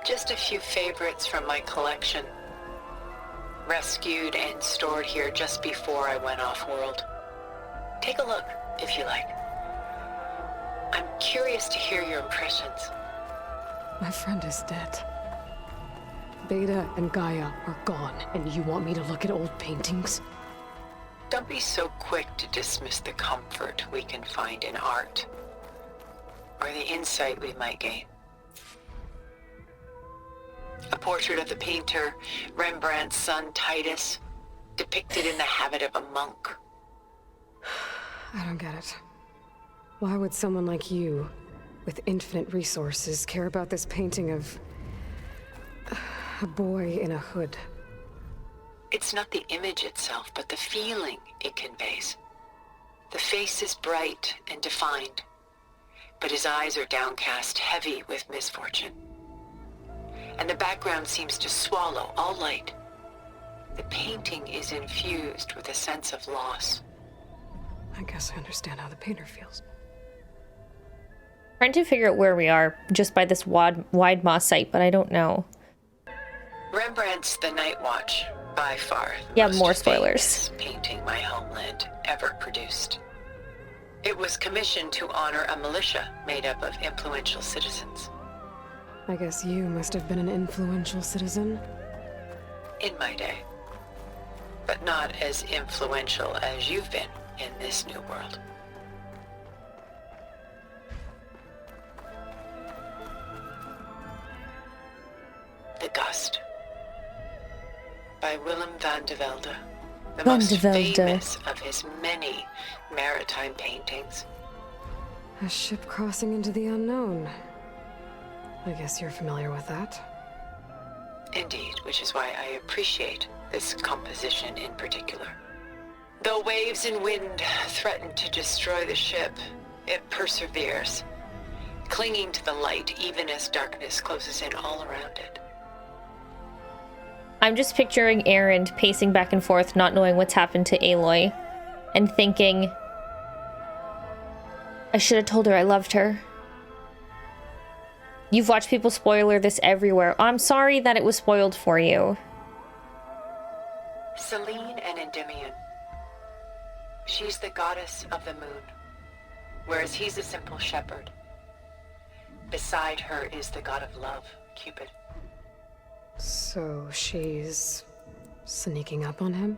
[SPEAKER 12] Just a few favorites from my collection. Rescued and stored here just before I went off-world. Take a look, if you like. I'm curious to hear your impressions.
[SPEAKER 6] My friend is dead. Beta and Gaia are gone, and you want me to look at old paintings?
[SPEAKER 12] Don't be so quick to dismiss the comfort we can find in art, or the insight we might gain. A portrait of the painter Rembrandt's son Titus, depicted in the habit of a monk.
[SPEAKER 6] I don't get it. Why would someone like you, with infinite resources, care about this painting of a boy in a hood?
[SPEAKER 12] It's not the image itself, but the feeling it conveys. The face is bright and defined, but his eyes are downcast, heavy with misfortune. And the background seems to swallow all light. The painting is infused with a sense of loss.
[SPEAKER 6] I guess I understand how the painter feels.
[SPEAKER 1] Trying to figure out where we are just by this wide moss site, but I don't know.
[SPEAKER 12] Rembrandt's The Night Watch, by far the most
[SPEAKER 1] more spoilers.
[SPEAKER 12] famous painting my homeland ever produced. It was commissioned to honor a militia made up of influential citizens.
[SPEAKER 6] I guess you must have been an influential citizen.
[SPEAKER 12] In my day. But not as influential as you've been in this new world. The Gust. By Willem van de Velde. The most famous of his many maritime paintings.
[SPEAKER 6] A ship crossing into the unknown. I guess you're familiar with that.
[SPEAKER 12] Indeed, which is why I appreciate this composition in particular. Though waves and wind threaten to destroy the ship, it perseveres, clinging to the light even as darkness closes in all around it.
[SPEAKER 1] I'm just picturing Aaron pacing back and forth, not knowing what's happened to Aloy, and thinking, I should have told her I loved her. You've watched people spoiler this everywhere. I'm sorry that it was spoiled for you.
[SPEAKER 12] Selene and Endymion. She's the goddess of the moon, whereas he's a simple shepherd. Beside her is the god of love, Cupid.
[SPEAKER 6] So she's sneaking up on him?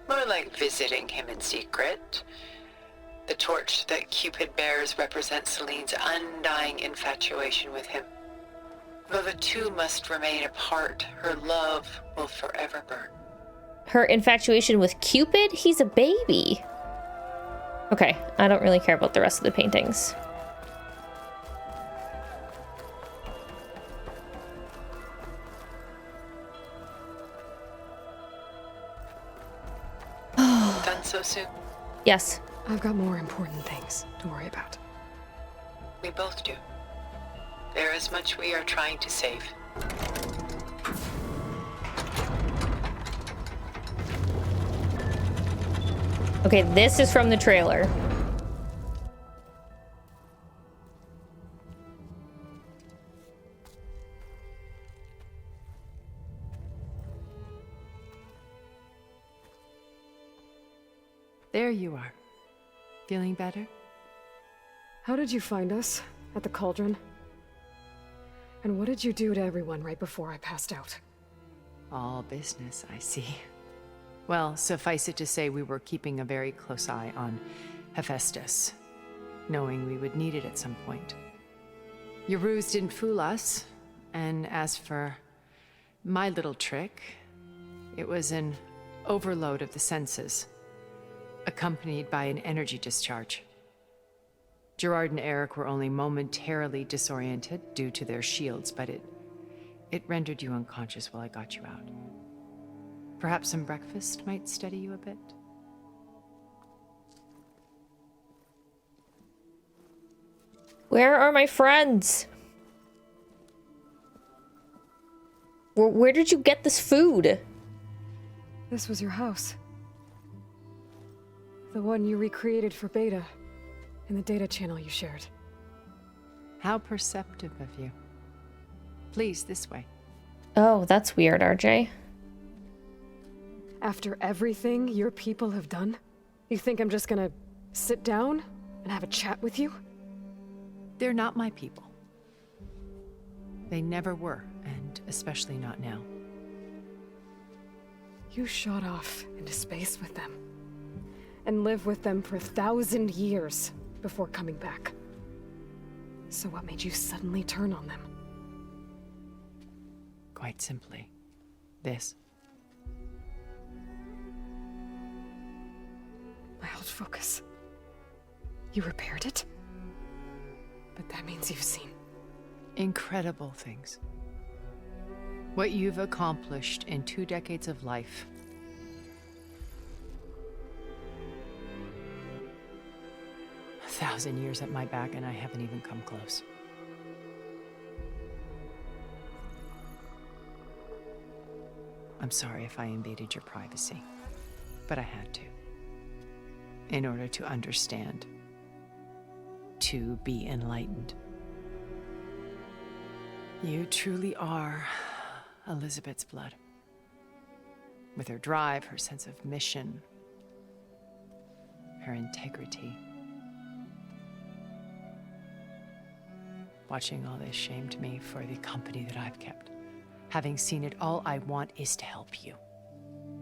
[SPEAKER 12] More like visiting him in secret. The torch that Cupid bears represents Selene's undying infatuation with him. Though the two must remain apart, her love will forever burn.
[SPEAKER 1] Her infatuation with Cupid? He's a baby. Okay, I don't really care about the rest of the paintings.
[SPEAKER 12] Done so soon?
[SPEAKER 1] Yes.
[SPEAKER 6] I've got more important things to worry about.
[SPEAKER 12] We both do. There is much we are trying to save.
[SPEAKER 1] Okay, this is from the trailer.
[SPEAKER 13] There you are. Feeling better?
[SPEAKER 6] How did you find us? At the Cauldron? And what did you do to everyone right before I passed out?
[SPEAKER 13] All business, I see. Well, suffice it to say we were keeping a very close eye on Hephaestus, knowing we would need it at some point. Your ruse didn't fool us, and as for my little trick, it was an overload of the senses, accompanied by an energy discharge. Gerard and Eric were only momentarily disoriented due to their shields, but it rendered you unconscious while I got you out. Perhaps some breakfast might steady you a bit?
[SPEAKER 1] Where are my friends? Where did you get this food?
[SPEAKER 6] This was your house. The one you recreated for Beta, in the data channel you shared.
[SPEAKER 13] How perceptive of you. Please, this way.
[SPEAKER 1] Oh, that's weird, RJ.
[SPEAKER 6] After everything your people have done, you think I'm just gonna sit down and have a chat with you?
[SPEAKER 13] They're not my people. They never were, and especially not now.
[SPEAKER 6] You shot off into space with them, and lived with them for 1,000 years before coming back. So what made you suddenly turn on them?
[SPEAKER 13] Quite simply, this.
[SPEAKER 6] My old focus. You repaired it? But that means you've seen
[SPEAKER 13] incredible things. What you've accomplished in 2 decades of life. A 1,000 years at my back and I haven't even come close. I'm sorry if I invaded your privacy, but I had to. In order to understand. To be enlightened. You truly are Elizabeth's blood. With her drive, her sense of mission, her integrity. Watching all this shamed me for the company that I've kept. Having seen it, all I want is to help you.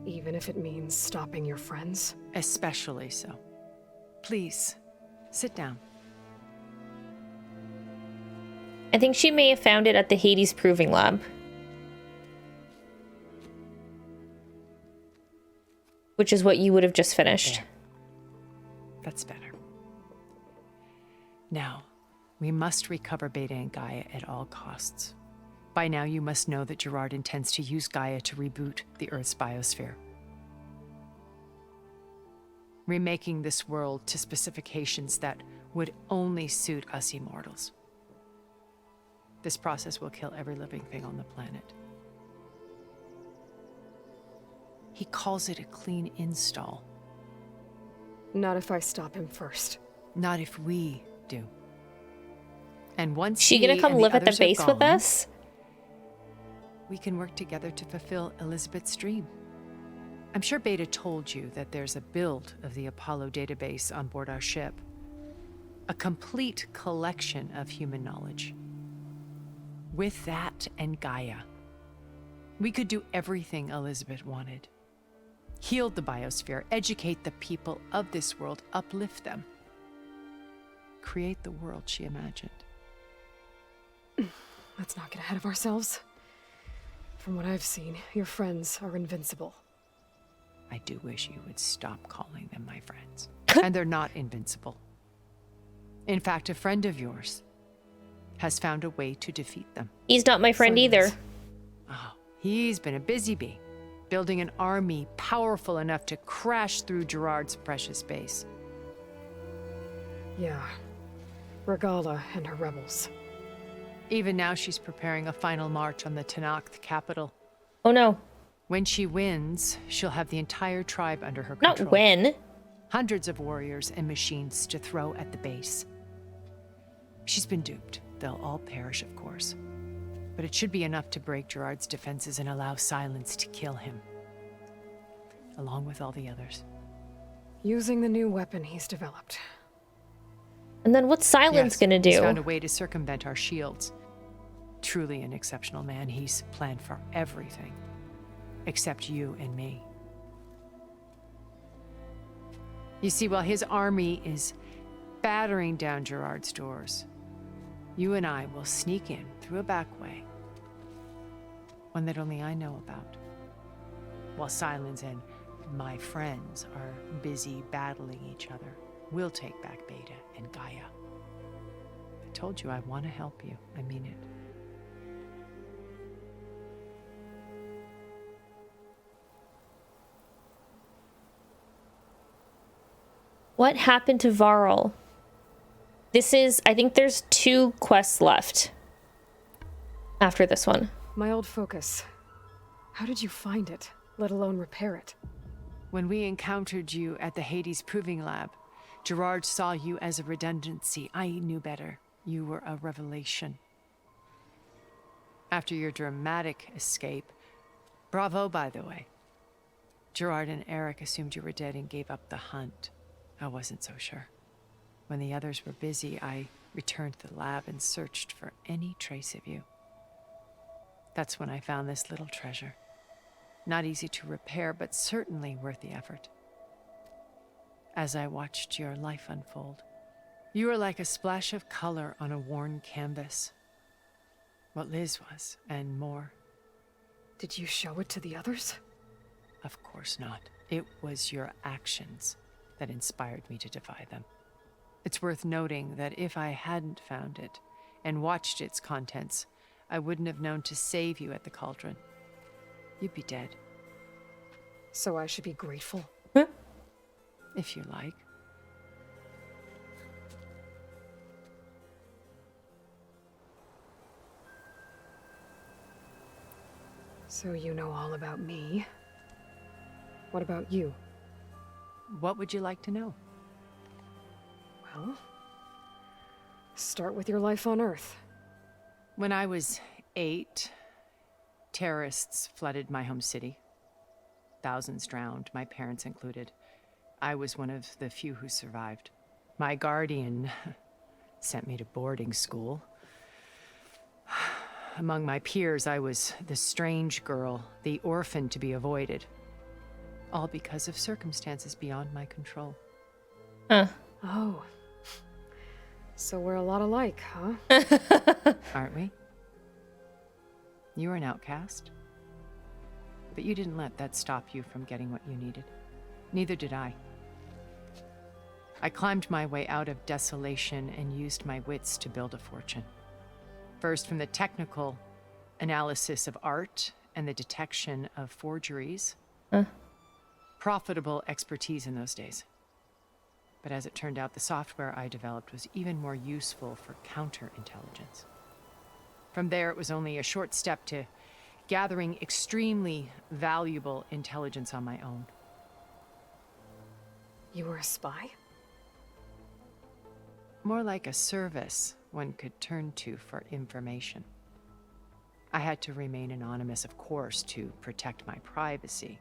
[SPEAKER 6] Even if it means stopping your friends?
[SPEAKER 13] Especially so. Please, sit down.
[SPEAKER 1] I think she may have found it at the Hades Proving Lab. Which is what you would have just finished.
[SPEAKER 13] There. That's better. Now, we must recover Beta and Gaia at all costs. By now, you must know that Gerard intends to use Gaia to reboot the Earth's biosphere. Remaking this world to specifications that would only suit us immortals. This process will kill every living thing on the planet. He calls it a clean install.
[SPEAKER 6] Not if I stop him first.
[SPEAKER 13] Not if we do. And once
[SPEAKER 1] she gonna come live at the base with us?
[SPEAKER 13] We can work together to fulfill Elizabeth's dream. I'm sure Beta told you that there's a build of the Apollo database on board our ship. A complete collection of human knowledge. With that and Gaia, we could do everything Elizabeth wanted. Heal the biosphere, educate the people of this world, uplift them. Create the world she imagined.
[SPEAKER 6] Let's not get ahead of ourselves. From what I've seen, your friends are invincible.
[SPEAKER 13] I do wish you would stop calling them my friends. And they're not invincible. In fact, a friend of yours has found a way to defeat them.
[SPEAKER 1] He's not my friend either.
[SPEAKER 13] Oh, he's been a busy bee, building an army powerful enough to crash through Gerard's precious base.
[SPEAKER 6] Yeah. Regala and her rebels.
[SPEAKER 13] Even now she's preparing a final march on the Tenakth capital.
[SPEAKER 1] Oh no.
[SPEAKER 13] When she wins, she'll have the entire tribe under her control.
[SPEAKER 1] Not when.
[SPEAKER 13] Hundreds of warriors and machines to throw at the base. She's been duped. They'll all perish, of course. But it should be enough to break Gerard's defenses and allow Silence to kill him. Along with all the others.
[SPEAKER 6] Using the new weapon he's developed.
[SPEAKER 1] And then what's Silence gonna do?
[SPEAKER 13] He's found a way to circumvent our shields. Truly an exceptional man. He's planned for everything. Except you and me. You see, while his army is battering down Gerard's doors, you and I will sneak in through a back way. One that only I know about. While Silence and my friends are busy battling each other, we'll take back Beta and Gaia. I told you I want to help you. I mean it.
[SPEAKER 1] What happened to Varl? I think there's 2 quests left after this one.
[SPEAKER 6] My old focus. How did you find it, let alone repair it?
[SPEAKER 13] When we encountered you at the Hades Proving Lab, Gerard saw you as a redundancy. I knew better. You were a revelation. After your dramatic escape, bravo, by the way. Gerard and Eric assumed you were dead and gave up the hunt. I wasn't so sure. When the others were busy, I returned to the lab and searched for any trace of you. That's when I found this little treasure. Not easy to repair, but certainly worth the effort. As I watched your life unfold, you were like a splash of color on a worn canvas. What Liz was, and more.
[SPEAKER 6] Did you show it to the others?
[SPEAKER 13] Of course not. It was your actions that inspired me to defy them. It's worth noting that if I hadn't found it and watched its contents, I wouldn't have known to save you at the Cauldron. You'd be dead.
[SPEAKER 6] So I should be grateful?
[SPEAKER 13] If you like.
[SPEAKER 6] So you know all about me. What about you?
[SPEAKER 13] What would you like to know?
[SPEAKER 6] Well, start with your life on Earth.
[SPEAKER 13] When I was 8, terrorists flooded my home city. Thousands drowned, my parents included. I was one of the few who survived. My guardian sent me to boarding school. Among my peers, I was the strange girl, the orphan to be avoided. All because of circumstances beyond my control.
[SPEAKER 6] Oh. So we're a lot alike, huh?
[SPEAKER 13] Aren't we? You were an outcast. But you didn't let that stop you from getting what you needed. Neither did I. I climbed my way out of desolation and used my wits to build a fortune. First, from the technical analysis of art and the detection of forgeries. Profitable expertise in those days. But as it turned out, the software I developed was even more useful for counterintelligence. From there, it was only a short step to gathering extremely valuable intelligence on my own.
[SPEAKER 6] You were a spy?
[SPEAKER 13] More like a service one could turn to for information. I had to remain anonymous, of course, to protect my privacy.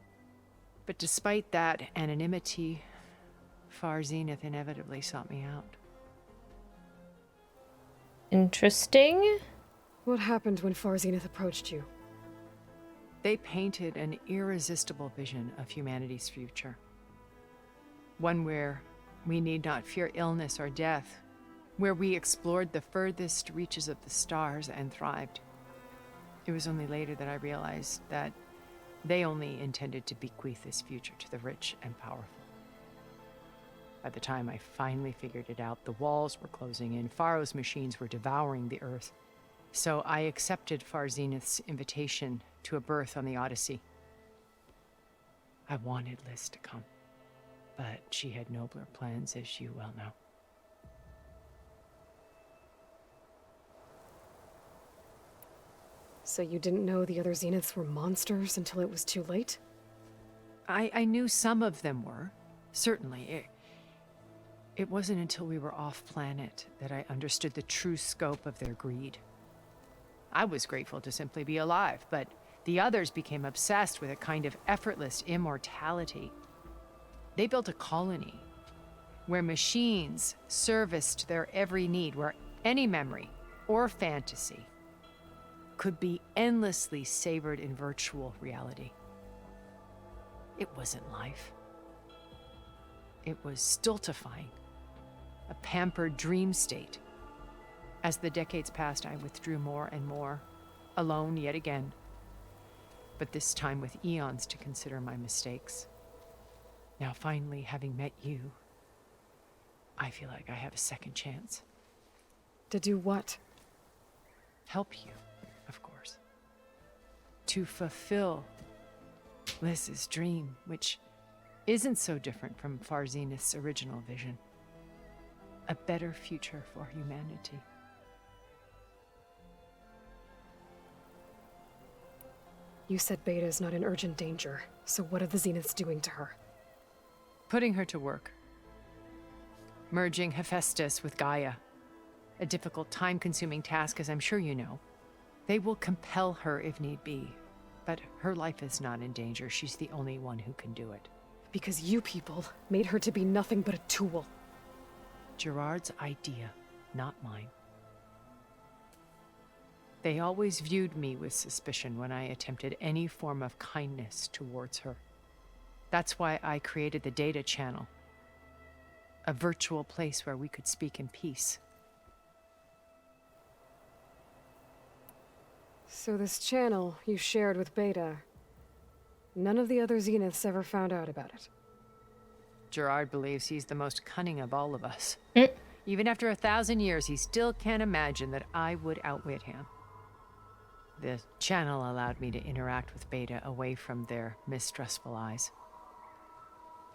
[SPEAKER 13] But despite that anonymity, Far Zenith inevitably sought me out.
[SPEAKER 1] Interesting.
[SPEAKER 6] What happened when Far Zenith approached you?
[SPEAKER 13] They painted an irresistible vision of humanity's future. One where we need not fear illness or death, where we explored the furthest reaches of the stars and thrived. It was only later that I realized that they only intended to bequeath this future to the rich and powerful. By the time I finally figured it out, the walls were closing in, Pharaoh's machines were devouring the earth. So I accepted Far Zenith's invitation to a birth on the Odyssey. I wanted Liz to come, but she had nobler plans, as you well know.
[SPEAKER 6] So you didn't know the other Zeniths were monsters until it was too late?
[SPEAKER 13] I knew some of them were, certainly. It wasn't until we were off-planet that I understood the true scope of their greed. I was grateful to simply be alive, but the others became obsessed with a kind of effortless immortality. They built a colony where machines serviced their every need, where any memory or fantasy could be endlessly savored in virtual reality. It wasn't life. It was stultifying, a pampered dream state. As the decades passed, I withdrew more and more, alone yet again, but this time with eons to consider my mistakes. Now finally, having met you, I feel like I have a second chance.
[SPEAKER 6] To do what?
[SPEAKER 13] Help you, of course. To fulfill Liz's dream, which isn't so different from Farzenith's original vision. A better future for humanity.
[SPEAKER 6] You said Beta is not in urgent danger, so what are the Zeniths doing to her?
[SPEAKER 13] Putting her to work. Merging Hephaestus with Gaia. A difficult, time-consuming task, as I'm sure you know. They will compel her if need be, but her life is not in danger. She's the only one who can do it.
[SPEAKER 6] Because you people made her to be nothing but a tool.
[SPEAKER 13] Gerard's idea, not mine. They always viewed me with suspicion when I attempted any form of kindness towards her. That's why I created the data channel. A virtual place where we could speak in peace.
[SPEAKER 6] So this channel you shared with Beta, none of the other Zeniths ever found out about it.
[SPEAKER 13] Gerard believes he's the most cunning of all of us. Even after 1,000 years, he still can't imagine that I would outwit him. The channel allowed me to interact with Beta away from their mistrustful eyes.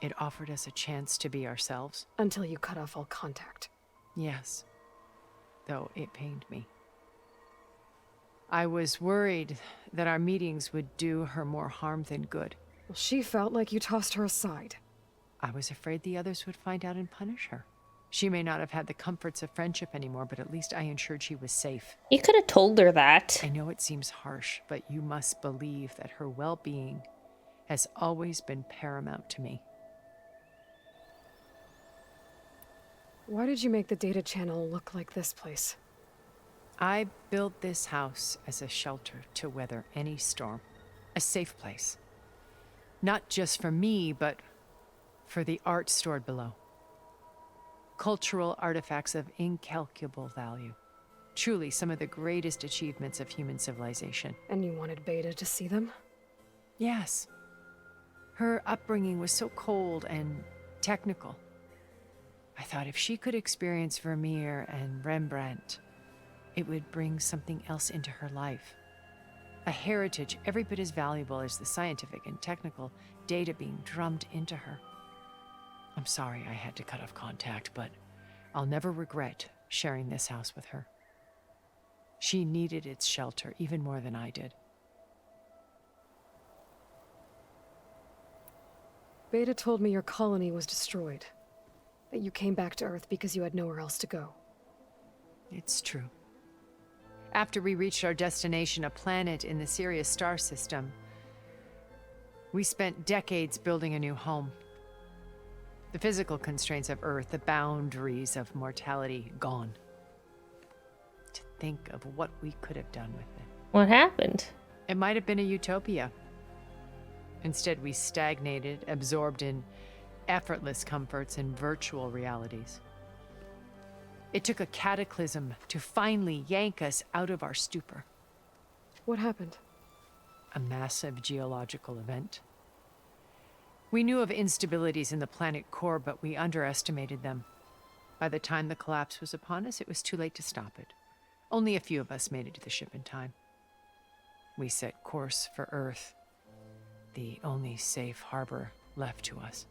[SPEAKER 13] It offered us a chance to be ourselves.
[SPEAKER 6] Until you cut off all contact.
[SPEAKER 13] Yes, though it pained me. I was worried that our meetings would do her more harm than good.
[SPEAKER 6] Well, she felt like you tossed her aside.
[SPEAKER 13] I was afraid the others would find out and punish her. She may not have had the comforts of friendship anymore, but at least I ensured she was safe.
[SPEAKER 1] You could have told her that.
[SPEAKER 13] I know it seems harsh, but you must believe that her well-being has always been paramount to me.
[SPEAKER 6] Why did you make the data channel look like this place?
[SPEAKER 13] I built this house as a shelter to weather any storm. A safe place. Not just for me, but for the art stored below. Cultural artifacts of incalculable value. Truly some of the greatest achievements of human civilization.
[SPEAKER 6] And you wanted Beta to see them?
[SPEAKER 13] Yes. Her upbringing was so cold and technical. I thought if she could experience Vermeer and Rembrandt, it would bring something else into her life. A heritage every bit as valuable as the scientific and technical data being drummed into her. I'm sorry I had to cut off contact, but I'll never regret sharing this house with her. She needed its shelter even more than I did.
[SPEAKER 6] Beta told me your colony was destroyed. That you came back to Earth because you had nowhere else to go.
[SPEAKER 13] It's true. After we reached our destination, a planet in the Sirius star system, we spent decades building a new home. The physical constraints of Earth, the boundaries of mortality, gone. To think of what we could have done with it.
[SPEAKER 1] What happened?
[SPEAKER 13] It might have been a utopia. Instead, we stagnated, absorbed in effortless comforts and virtual realities. It took a cataclysm to finally yank us out of our stupor.
[SPEAKER 6] What happened?
[SPEAKER 13] A massive geological event. We knew of instabilities in the planet core, but we underestimated them. By the time the collapse was upon us, it was too late to stop it. Only a few of us made it to the ship in time. We set course for Earth, the only safe harbor left to us.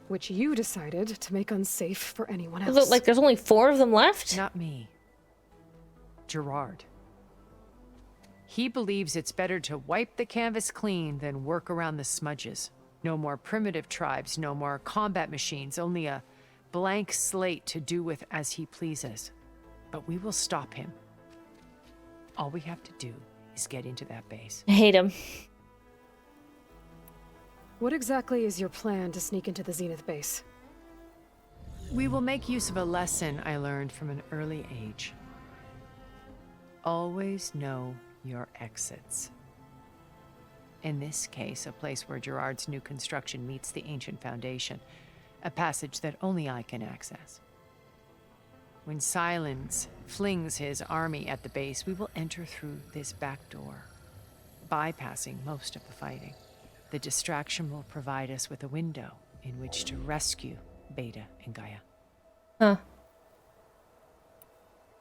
[SPEAKER 6] Which you decided to make unsafe for anyone else.
[SPEAKER 1] Is it like there's only 4 of them left?
[SPEAKER 13] Not me. Gerard. He believes it's better to wipe the canvas clean than work around the smudges. No more primitive tribes, no more combat machines, only a blank slate to do with as he pleases. But we will stop him. All we have to do is get into that base.
[SPEAKER 1] I hate him.
[SPEAKER 6] What exactly is your plan to sneak into the Zenith base?
[SPEAKER 13] We will make use of a lesson I learned from an early age. Always know your exits. In this case, a place where Gerard's new construction meets the ancient foundation, a passage that only I can access. When Silence flings his army at the base, we will enter through this back door, bypassing most of the fighting. The distraction will provide us with a window in which to rescue Beta and Gaia.
[SPEAKER 1] Huh.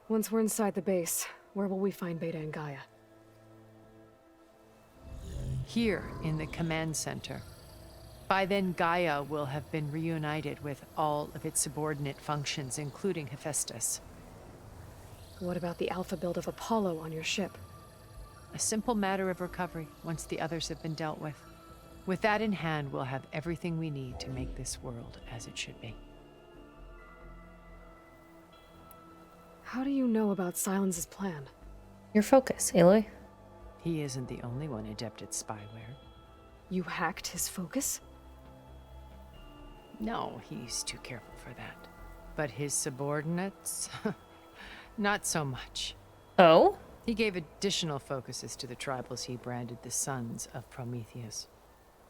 [SPEAKER 6] Once we're inside the base, where will we find Beta and Gaia?
[SPEAKER 13] Here in the command center. By then, Gaia will have been reunited with all of its subordinate functions, including Hephaestus.
[SPEAKER 6] What about the alpha build of Apollo on your ship?
[SPEAKER 13] A simple matter of recovery once the others have been dealt with. With that in hand, we'll have everything we need to make this world as it should be.
[SPEAKER 6] How do you know about Silence's plan?
[SPEAKER 1] Your focus, Aloy.
[SPEAKER 13] He isn't the only one adept at spyware.
[SPEAKER 6] You hacked his focus?
[SPEAKER 13] No, he's too careful for that. But his subordinates? Not so much.
[SPEAKER 1] Oh?
[SPEAKER 13] He gave additional focuses to the tribals he branded the Sons of Prometheus.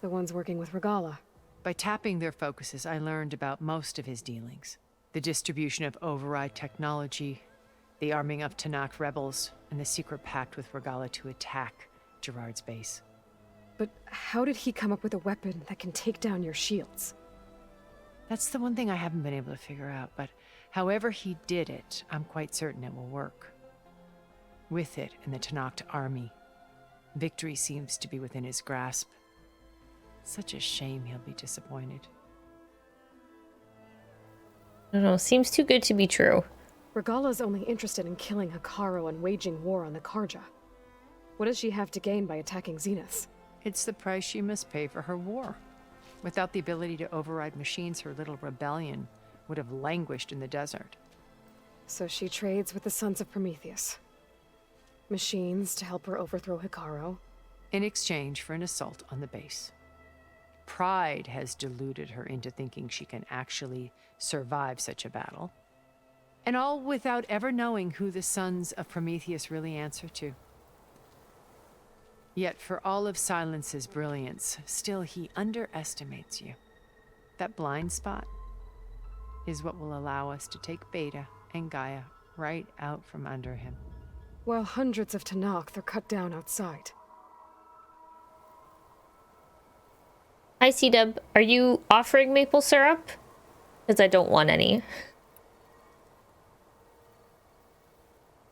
[SPEAKER 6] The ones working with Regala.
[SPEAKER 13] By tapping their focuses, I learned about most of his dealings. The distribution of override technology, the arming of Tanakh rebels, and the secret pact with Regala to attack Gerard's base.
[SPEAKER 6] But how did he come up with a weapon that can take down your shields?
[SPEAKER 13] That's the one thing I haven't been able to figure out, but however he did it, I'm quite certain it will work. With it and the Tanakh army, victory seems to be within his grasp. Such a shame he'll be disappointed.
[SPEAKER 1] I don't know, seems too good to be true.
[SPEAKER 6] Regala's only interested in killing Hekarro and waging war on the Karja. What does she have to gain by attacking Zenith?
[SPEAKER 13] It's the price she must pay for her war. Without the ability to override machines, her little rebellion would have languished in the desert.
[SPEAKER 6] So she trades with the Sons of Prometheus. Machines to help her overthrow Hekarro.
[SPEAKER 13] In exchange for an assault on the base. Pride has deluded her into thinking she can actually survive such a battle. And all without ever knowing who the Sons of Prometheus really answer to. Yet for all of Silence's brilliance, still he underestimates you. That blind spot is what will allow us to take Beta and Gaia right out from under him.
[SPEAKER 6] While hundreds of Tanakh are cut down outside.
[SPEAKER 1] Hi, C-Dub. Are you offering maple syrup? Because I don't want any.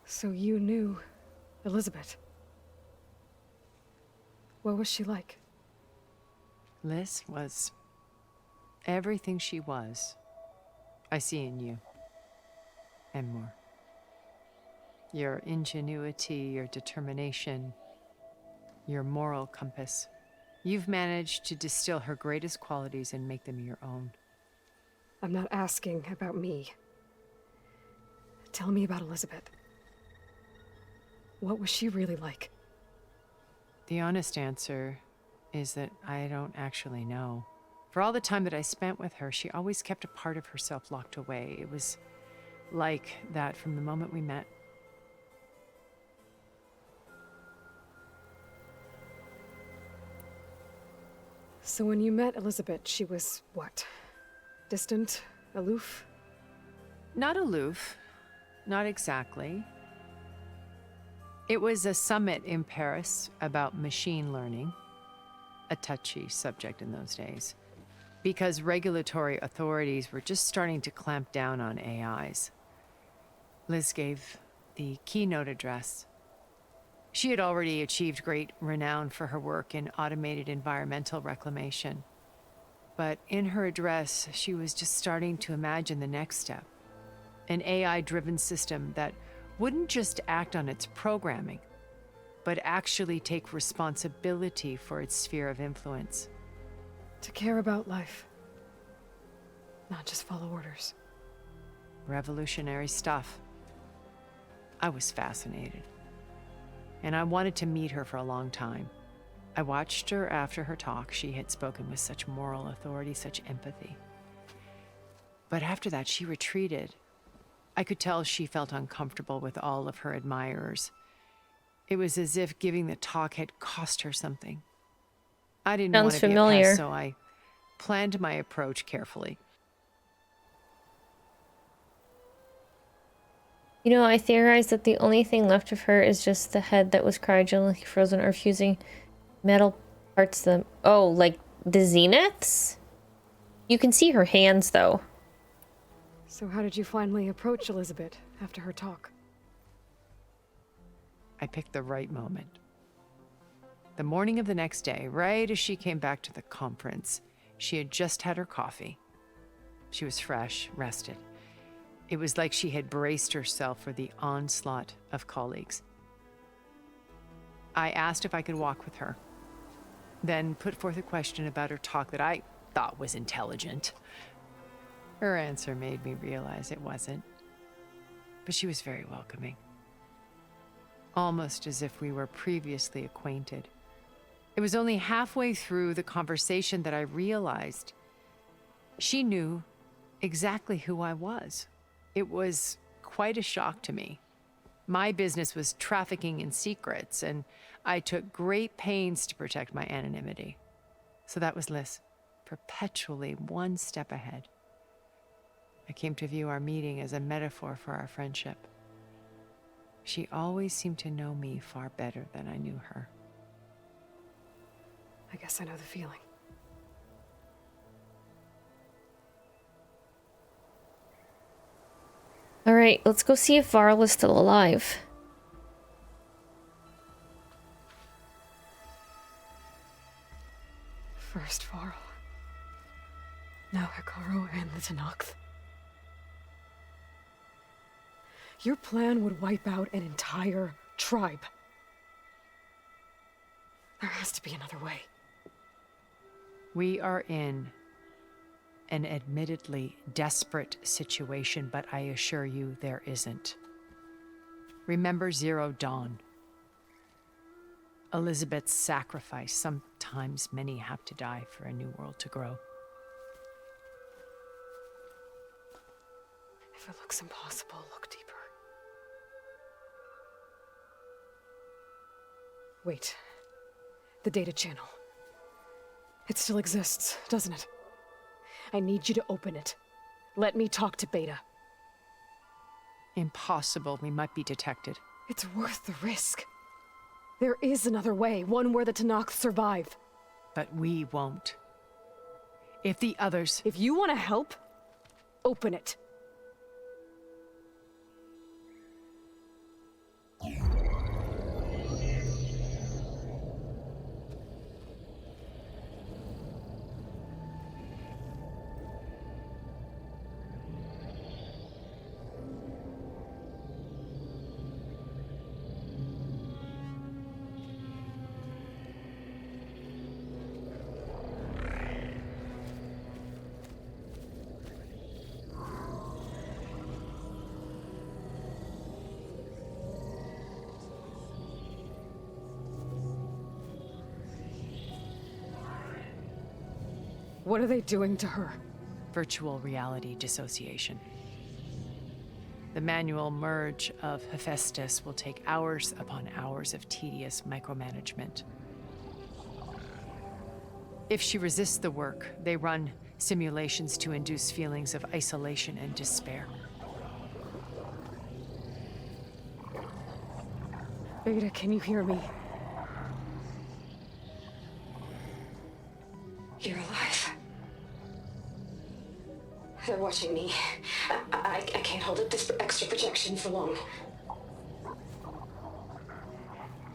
[SPEAKER 6] So you knew Elizabeth. What was she like?
[SPEAKER 13] Liz was everything she was. I see in you. And more. Your ingenuity, your determination, your moral compass. You've managed to distill her greatest qualities and make them your own.
[SPEAKER 6] I'm not asking about me. Tell me about Elizabeth. What was she really like?
[SPEAKER 13] The honest answer is that I don't actually know. For all the time that I spent with her, she always kept a part of herself locked away. It was like that from the moment we met.
[SPEAKER 6] So when you met Elizabeth, she was what? Distant? Aloof?
[SPEAKER 13] Not aloof. Not exactly. It was a summit in Paris about machine learning. A touchy subject in those days. Because regulatory authorities were just starting to clamp down on AIs. Liz gave the keynote address. She had already achieved great renown for her work in automated environmental reclamation. But in her address, she was just starting to imagine the next step. An AI-driven system that wouldn't just act on its programming, but actually take responsibility for its sphere of influence.
[SPEAKER 6] To care about life. Not just follow orders.
[SPEAKER 13] Revolutionary stuff. I was fascinated. And I wanted to meet her for a long time. I watched her after her talk. She had spoken with such moral authority, such empathy. But after that, she retreated. I could tell she felt uncomfortable with all of her admirers. It was as if giving the talk had cost her something. I didn't want to be a pest, so I planned my approach carefully.
[SPEAKER 1] You know, I theorized that the only thing left of her is just the head that was cryogenically frozen or fusing metal parts of them. Oh, like the zeniths? You can see her hands, though.
[SPEAKER 6] So how did you finally approach Elizabeth after her talk?
[SPEAKER 13] I picked the right moment. The morning of the next day, right as she came back to the conference, she had just had her coffee. She was fresh, rested. It was like she had braced herself for the onslaught of colleagues. I asked if I could walk with her, then put forth a question about her talk that I thought was intelligent. Her answer made me realize it wasn't, but she was very welcoming. Almost as if we were previously acquainted. It was only halfway through the conversation that I realized she knew exactly who I was. It was quite a shock to me. My business was trafficking in secrets, and I took great pains to protect my anonymity. So that was Liz, perpetually one step ahead. I came to view our meeting as a metaphor for our friendship. She always seemed to know me far better than I knew her.
[SPEAKER 6] I guess I know the feeling.
[SPEAKER 1] All right, let's go see if Varl is still alive.
[SPEAKER 6] First Varl. Now Hekarro and the Tenakth. Your plan would wipe out an entire tribe. There has to be another way.
[SPEAKER 13] We are in an admittedly desperate situation, but I assure you there isn't. Remember Zero Dawn. Elizabeth's sacrifice. Sometimes many have to die for a new world to grow.
[SPEAKER 6] If it looks impossible, look deeper. Wait. The data channel. It still exists, doesn't it? I need you to open it. Let me talk to Beta.
[SPEAKER 13] Impossible. We might be detected.
[SPEAKER 6] It's worth the risk. There is another way, one where the Tenakth survive.
[SPEAKER 13] But we won't. If the others...
[SPEAKER 6] If you want to help, open it. What are they doing to her?
[SPEAKER 13] Virtual reality dissociation. The manual merge of Hephaestus will take hours upon hours of tedious micromanagement. If she resists the work, they run simulations to induce feelings of isolation and despair.
[SPEAKER 6] Beta, can you hear me?
[SPEAKER 9] You're alive. They're watching me. I can't hold up this extra projection for long.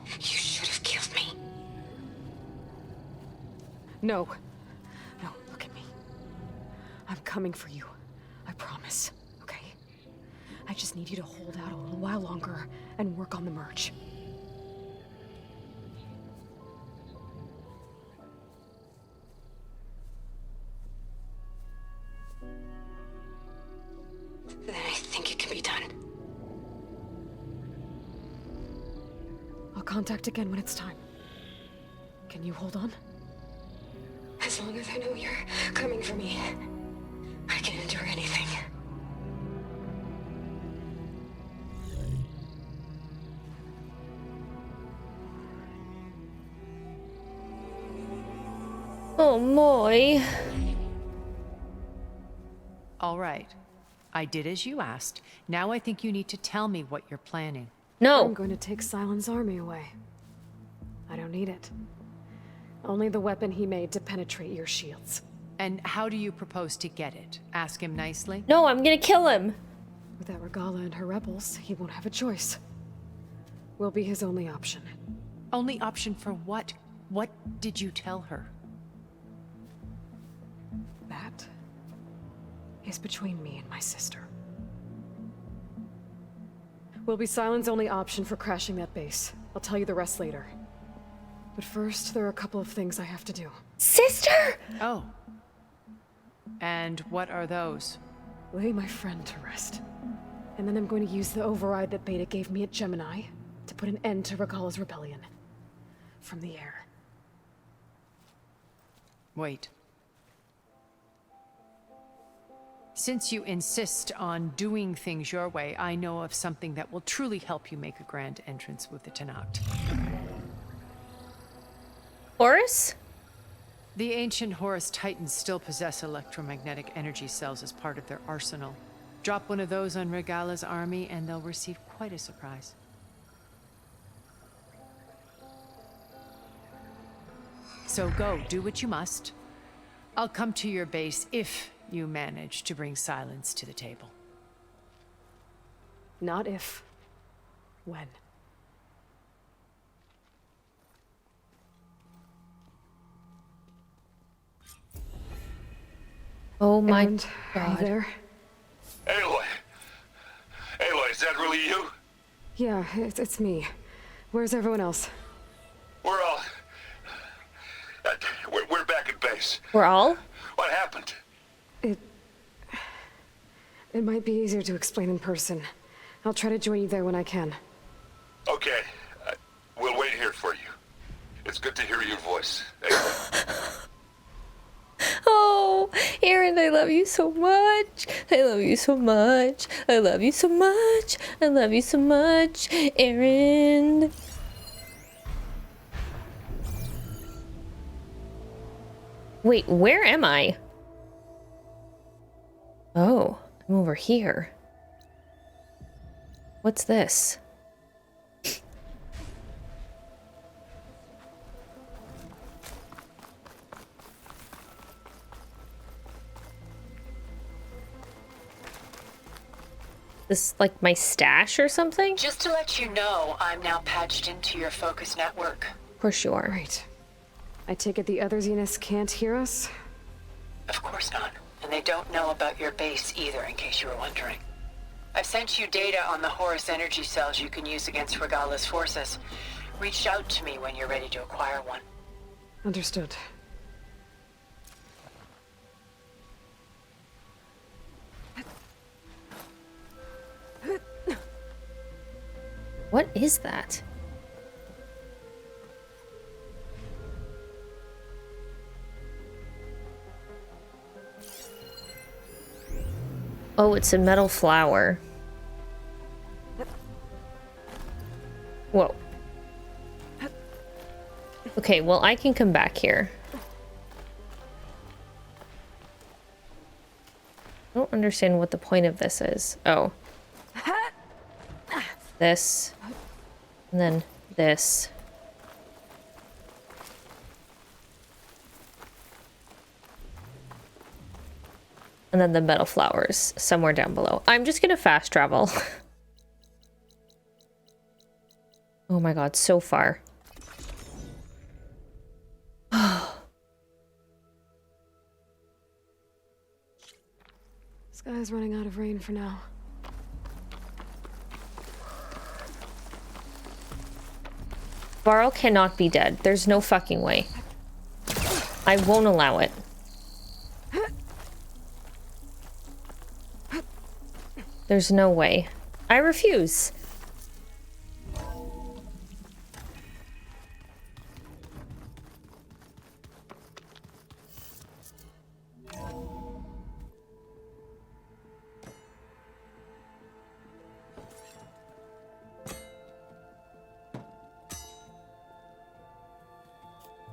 [SPEAKER 9] You should have killed me.
[SPEAKER 6] No. No, look at me. I'm coming for you. I promise, okay? I just need you to hold out a little while longer and work on the merge.
[SPEAKER 9] Then I can be done.
[SPEAKER 6] I'll contact again when it's time. Can you hold on?
[SPEAKER 9] As long as I know you're coming for me, I can endure anything.
[SPEAKER 1] Oh, Moy.
[SPEAKER 13] All right. I did as you asked. Now I think you need to tell me what you're planning.
[SPEAKER 1] No.
[SPEAKER 6] I'm going to take Silent's army away. I don't need it. Only the weapon he made to penetrate your shields.
[SPEAKER 13] And how do you propose to get it? Ask him nicely?
[SPEAKER 1] No, I'm gonna kill him.
[SPEAKER 6] Without Regala and her rebels, he won't have a choice. We'll be his only option.
[SPEAKER 13] Only option for what? What did you tell her?
[SPEAKER 6] That is between me and my sister. Will be Silent's only option for crashing that base. I'll tell you the rest later. But first, there are a couple of things I have to do.
[SPEAKER 1] Sister!
[SPEAKER 13] Oh. And what are those?
[SPEAKER 6] Lay my friend to rest. And then I'm going to use the override that Beta gave me at Gemini to put an end to Regala's rebellion. From the air.
[SPEAKER 13] Wait. Since you insist on doing things your way, I know of something that will truly help you make a grand entrance with the Tenakt.
[SPEAKER 1] Horus?
[SPEAKER 13] The ancient Horus Titans still possess electromagnetic energy cells as part of their arsenal. Drop one of those on Regala's army and they'll receive quite a surprise. So go, do what you must. I'll come to your base if you manage to bring silence to the table.
[SPEAKER 6] Not if. When.
[SPEAKER 1] Oh my
[SPEAKER 6] God. Are you there?
[SPEAKER 7] Aloy! Aloy, is that really you?
[SPEAKER 6] Yeah, it's me. Where's everyone else?
[SPEAKER 7] We're all... we're back at base.
[SPEAKER 1] We're all?
[SPEAKER 7] What happened?
[SPEAKER 6] It might be easier to explain in person. I'll try to join you there when I can.
[SPEAKER 7] Okay. We'll wait here for you. It's good to hear your voice.
[SPEAKER 1] Oh, Aaron, I love you so much. I love you so much. I love you so much. I love you so much, Aaron. Wait, where am I? Oh, I'm over here. What's this? This like my stash or something?
[SPEAKER 12] Just to let you know, I'm now patched into your focus network.
[SPEAKER 1] Of course you are.
[SPEAKER 6] Right. I take it the other Zeniths can't hear us?
[SPEAKER 12] Of course not. And they don't know about your base either, in case you were wondering. I've sent you data on the Horus energy cells you can use against Regala's forces. Reach out to me when you're ready to acquire one.
[SPEAKER 6] Understood.
[SPEAKER 1] What is that? Oh, it's a metal flower. Whoa. Okay, well, I can come back here. I don't understand what the point of this is. Oh. This. And then this. And then the metal flowers somewhere down below. I'm just gonna fast travel. Oh my god, so far.
[SPEAKER 6] Sky's running out of rain for now.
[SPEAKER 1] Varl cannot be dead. There's no fucking way. I won't allow it. There's no way. I refuse.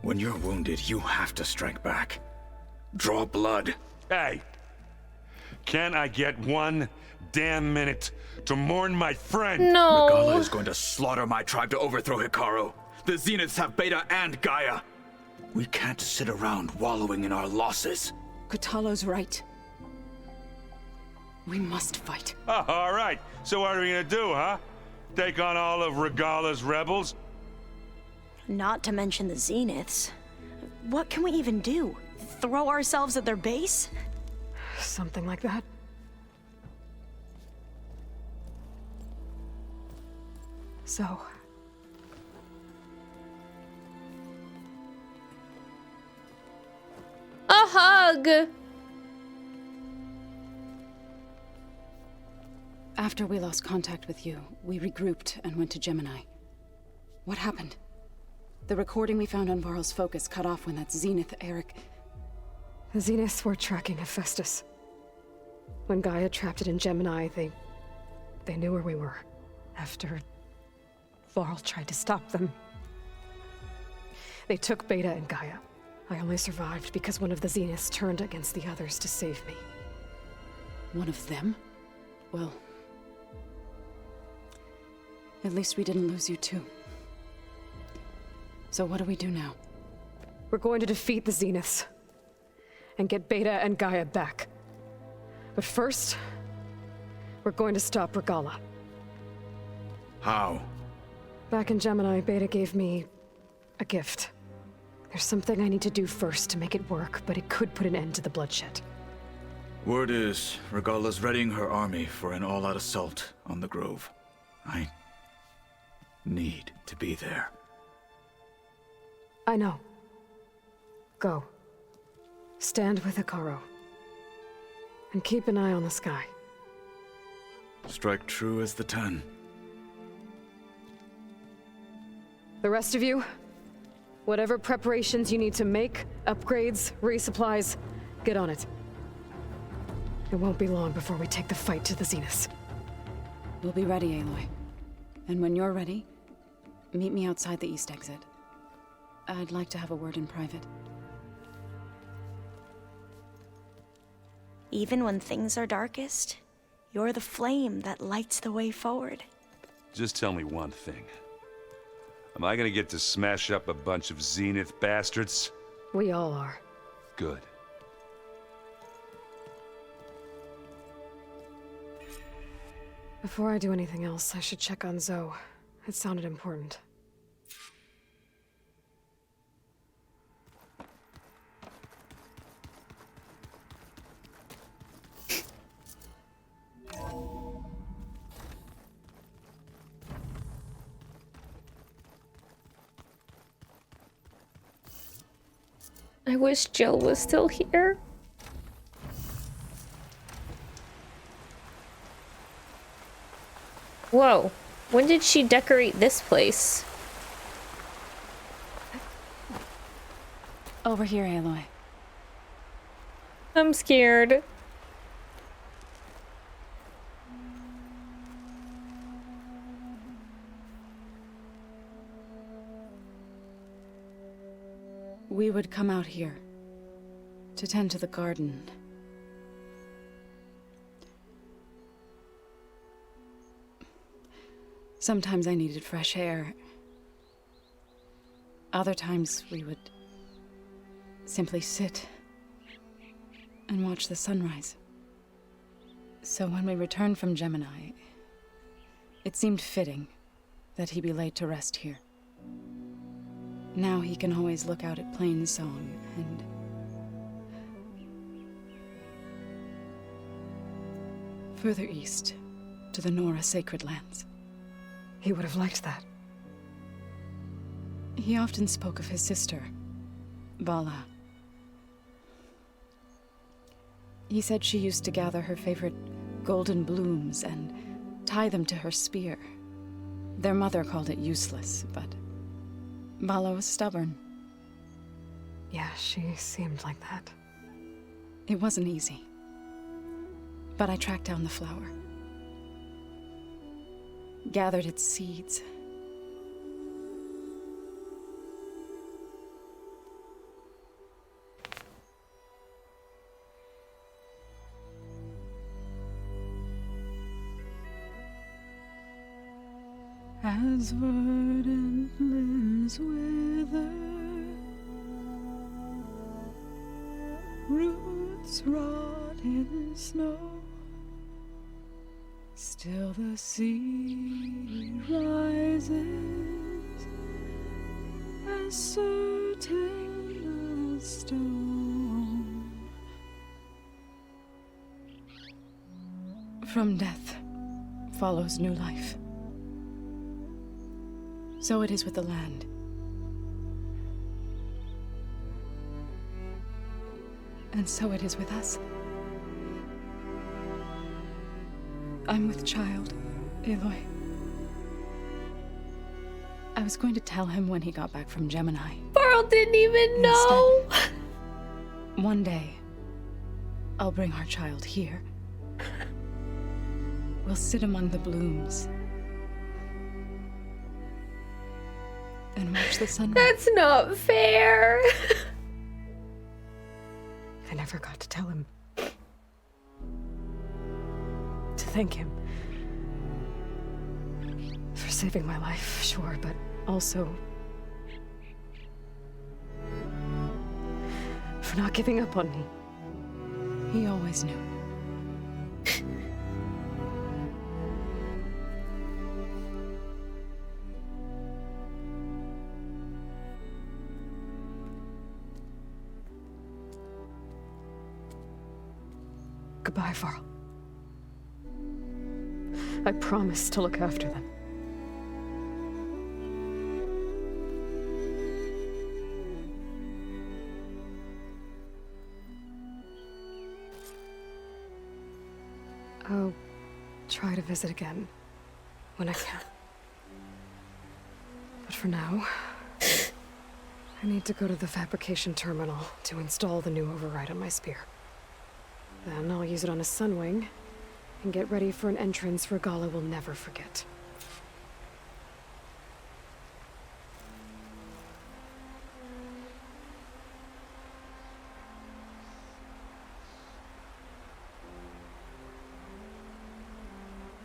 [SPEAKER 14] When you're wounded, you have to strike back. Draw blood.
[SPEAKER 2] Hey! Can I get one damn minute to mourn my friend?
[SPEAKER 1] No.
[SPEAKER 14] Regala is going to slaughter my tribe to overthrow Hikaru. The Zeniths have Beta and Gaia. We can't sit around wallowing in our losses.
[SPEAKER 6] Kotallo's right. We must fight.
[SPEAKER 2] Oh, all right. So what are we gonna do, huh? Take on all of Regala's rebels?
[SPEAKER 15] Not to mention the Zeniths. What can we even do? Throw ourselves at their base?
[SPEAKER 6] Something like that. So...
[SPEAKER 1] a hug!
[SPEAKER 4] After we lost contact with you, we regrouped and went to Gemini. What happened? The recording we found on Varl's focus cut off when that Zenith Eric...
[SPEAKER 6] The Zeniths were tracking Hephaestus. When Gaia trapped it in Gemini, they knew where we were. After Varl tried to stop them. They took Beta and Gaia. I only survived because one of the Zeniths turned against the others to save me.
[SPEAKER 4] One of them? Well... at least we didn't lose you too. So what do we do now?
[SPEAKER 6] We're going to defeat the Zeniths. And get Beta and Gaia back. But first... we're going to stop Regala.
[SPEAKER 14] How?
[SPEAKER 6] Back in Gemini, Beta gave me... a gift. There's something I need to do first to make it work, but it could put an end to the bloodshed.
[SPEAKER 14] Word is, Regala's readying her army for an all-out assault on the Grove. I need to be there.
[SPEAKER 6] I know. Go. Stand with Hikaru. And keep an eye on the sky.
[SPEAKER 14] Strike true as the 10.
[SPEAKER 6] The rest of you, whatever preparations you need to make, upgrades, resupplies, get on it. It won't be long before we take the fight to the Zeniths.
[SPEAKER 4] We'll be ready, Aloy. And when you're ready, meet me outside the east exit. I'd like to have a word in private.
[SPEAKER 15] Even when things are darkest, you're the flame that lights the way forward.
[SPEAKER 2] Just tell me one thing. Am I gonna get to smash up a bunch of Zenith bastards?
[SPEAKER 6] We all are.
[SPEAKER 2] Good.
[SPEAKER 6] Before I do anything else, I should check on Zoe. It sounded important.
[SPEAKER 1] I wish Jill was still here. Whoa, when did she decorate this place?
[SPEAKER 4] Over here, Aloy.
[SPEAKER 1] I'm scared.
[SPEAKER 4] We would come out here to tend to the garden. Sometimes I needed fresh air. Other times we would simply sit and watch the sunrise. So when we returned from Gemini, it seemed fitting that he be laid to rest here. Now he can always look out at Plain Song and... further east, to the Nora Sacred Lands.
[SPEAKER 6] He would have liked that.
[SPEAKER 4] He often spoke of his sister, Vala. He said she used to gather her favorite golden blooms and tie them to her spear. Their mother called it useless, but Vala was stubborn.
[SPEAKER 6] Yeah, she seemed like that.
[SPEAKER 4] It wasn't easy. But I tracked down the flower. Gathered its seeds. As verdant limbs wither, roots rot in snow, still the sea rises, as certain as stone. From death follows new life. So it is with the land. And so it is with us. I'm with child, Aloy. I was going to tell him when he got back from Gemini.
[SPEAKER 1] Varl didn't even know!
[SPEAKER 4] One day, I'll bring our child here. We'll sit among the blooms. And watch the sunrise.
[SPEAKER 1] That's not fair.
[SPEAKER 6] I never got to tell him. To thank him. For saving my life, sure, but also for not giving up on me.
[SPEAKER 4] He always knew.
[SPEAKER 6] Goodbye, Varl. I promise to look after them. I'll try to visit again when I can. But for now, I need to go to the fabrication terminal to install the new override on my spear. Then I'll use it on a sunwing and get ready for an entrance Regala will never forget.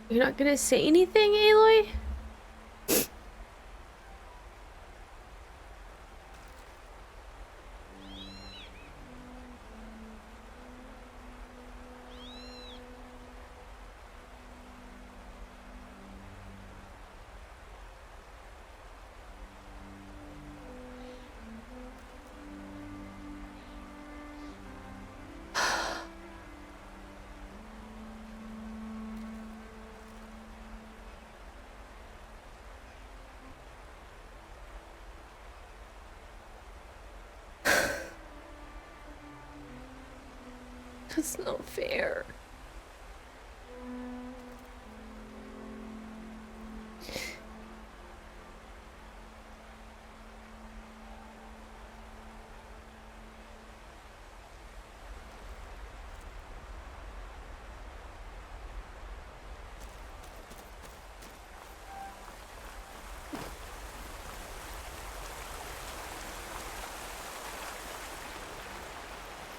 [SPEAKER 1] You're not gonna say anything, Aloy? That's not fair.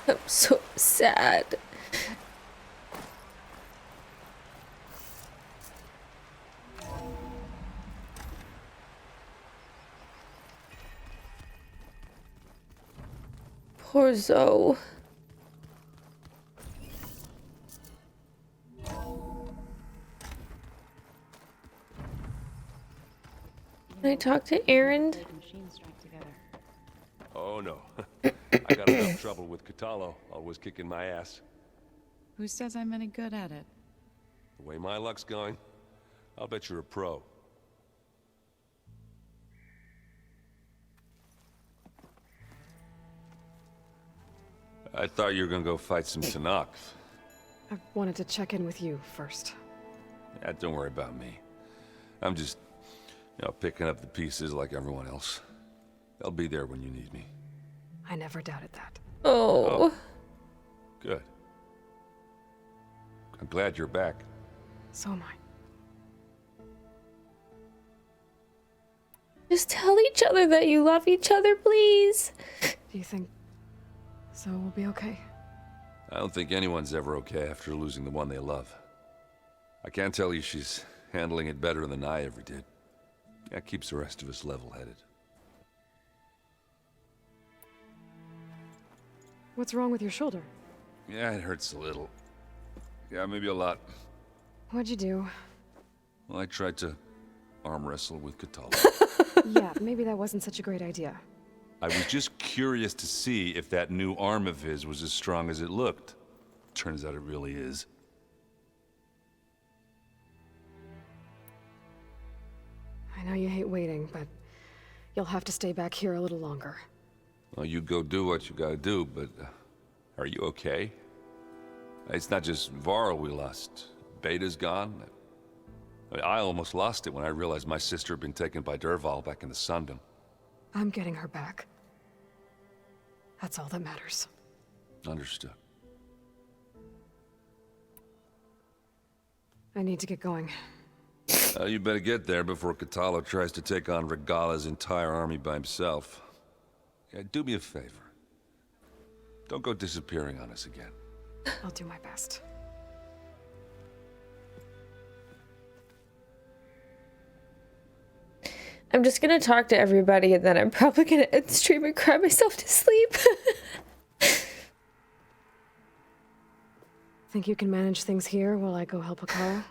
[SPEAKER 1] I'm so sad. Poor Zoe. Can I talk to Aaron?
[SPEAKER 3] Oh no. I got enough trouble with Catallo, always kicking my ass.
[SPEAKER 4] Who says I'm any good at it?
[SPEAKER 3] The way my luck's going, I'll bet you're a pro. I thought you were gonna go fight some Tanakh.
[SPEAKER 6] I wanted to check in with you first.
[SPEAKER 2] Yeah, don't worry about me. I'm just, picking up the pieces like everyone else. I'll be there when you need me.
[SPEAKER 6] I never doubted that.
[SPEAKER 1] Oh.
[SPEAKER 2] Good. I'm glad you're back.
[SPEAKER 6] So am I.
[SPEAKER 1] Just tell each other that you love each other, please.
[SPEAKER 6] Do you think Zoe will be okay?
[SPEAKER 2] I don't think anyone's ever okay after losing the one they love. I can't tell you she's handling it better than I ever did. That keeps the rest of us level-headed.
[SPEAKER 6] What's wrong with your shoulder?
[SPEAKER 2] Yeah, it hurts a little. Yeah, maybe a lot.
[SPEAKER 6] What'd you do?
[SPEAKER 2] Well, I tried to arm wrestle with Katala.
[SPEAKER 6] Yeah, maybe that wasn't such a great idea.
[SPEAKER 2] I was just curious to see if that new arm of his was as strong as it looked. Turns out it really is.
[SPEAKER 6] I know you hate waiting, but you'll have to stay back here a little longer.
[SPEAKER 2] Well, you go do what you gotta do, but are you okay? It's not just Varl we lost. Beta's gone. I almost lost it when I realized my sister had been taken by Dervahl back in the Sundom.
[SPEAKER 6] I'm getting her back. That's all that matters.
[SPEAKER 2] Understood.
[SPEAKER 6] I need to get going.
[SPEAKER 2] You better get there before Katala tries to take on Regala's entire army by himself. Yeah, do me a favor. Don't go disappearing on us again.
[SPEAKER 6] I'll do my best.
[SPEAKER 1] I'm just gonna talk to everybody and then I'm probably gonna end stream and cry myself to sleep.
[SPEAKER 6] Think you can manage things here while I go help Akara?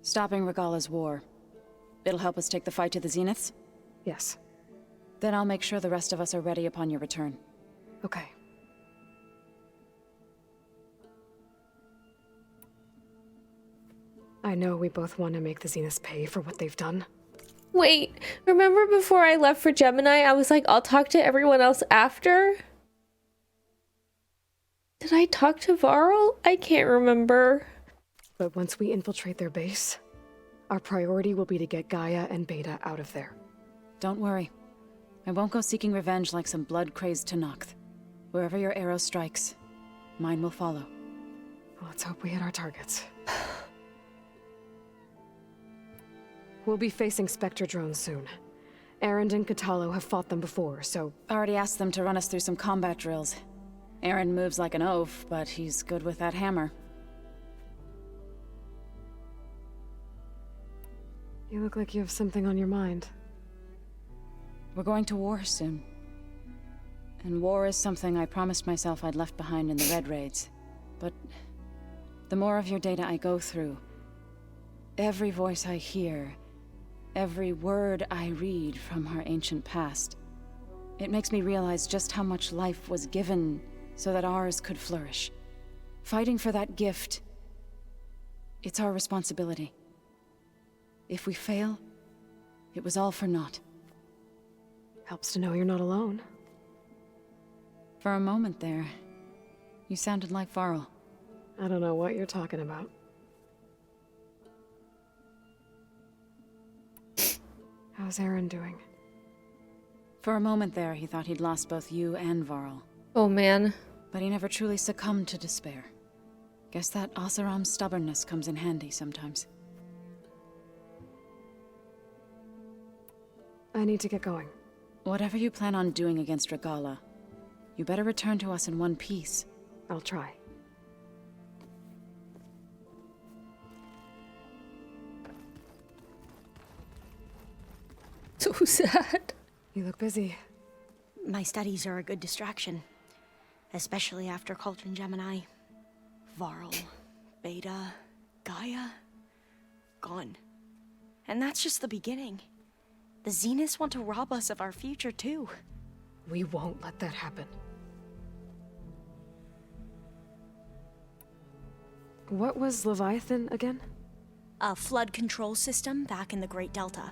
[SPEAKER 4] Stopping Regala's war. It'll help us take the fight to the Zeniths?
[SPEAKER 6] Yes.
[SPEAKER 4] Then I'll make sure the rest of us are ready upon your return.
[SPEAKER 6] Okay. I know we both want to make the Zeniths pay for what they've done.
[SPEAKER 1] Wait, remember before I left for Gemini, I was like, I'll talk to everyone else after? Did I talk to Varl? I can't remember.
[SPEAKER 6] But once we infiltrate their base, our priority will be to get Gaia and Beta out of there.
[SPEAKER 4] Don't worry. I won't go seeking revenge like some blood-crazed Tenakth. Wherever your arrow strikes, mine will follow.
[SPEAKER 6] Let's hope we hit our targets. We'll be facing Spectre drones soon. Erend and Katalo have fought them before, so...
[SPEAKER 4] Already asked them to run us through some combat drills. Erend moves like an oaf, but he's good with that hammer.
[SPEAKER 6] You look like you have something on your mind.
[SPEAKER 4] We're going to war soon. And war is something I promised myself I'd left behind in the Red Raids. But the more of your data I go through, every voice I hear, every word I read from our ancient past, it makes me realize just how much life was given so that ours could flourish. Fighting for that gift, it's our responsibility. If we fail, it was all for naught.
[SPEAKER 6] Helps to know you're not alone.
[SPEAKER 4] For a moment there, you sounded like Varl.
[SPEAKER 6] I don't know what you're talking about. How's Erend doing?
[SPEAKER 4] For a moment there, he thought he'd lost both you and Varl.
[SPEAKER 1] Oh man.
[SPEAKER 4] But he never truly succumbed to despair. Guess that Oseram's stubbornness comes in handy sometimes.
[SPEAKER 6] I need to get going.
[SPEAKER 4] Whatever you plan on doing against Regala, you better return to us in one piece.
[SPEAKER 6] I'll try.
[SPEAKER 1] So sad.
[SPEAKER 6] You look busy.
[SPEAKER 15] My studies are a good distraction. Especially after Cauldron Gemini. Varl, Beta, Gaia, gone. And that's just the beginning. The Zeniths want to rob us of our future, too.
[SPEAKER 6] We won't let that happen. What was Leviathan again?
[SPEAKER 15] A flood control system back in the Great Delta.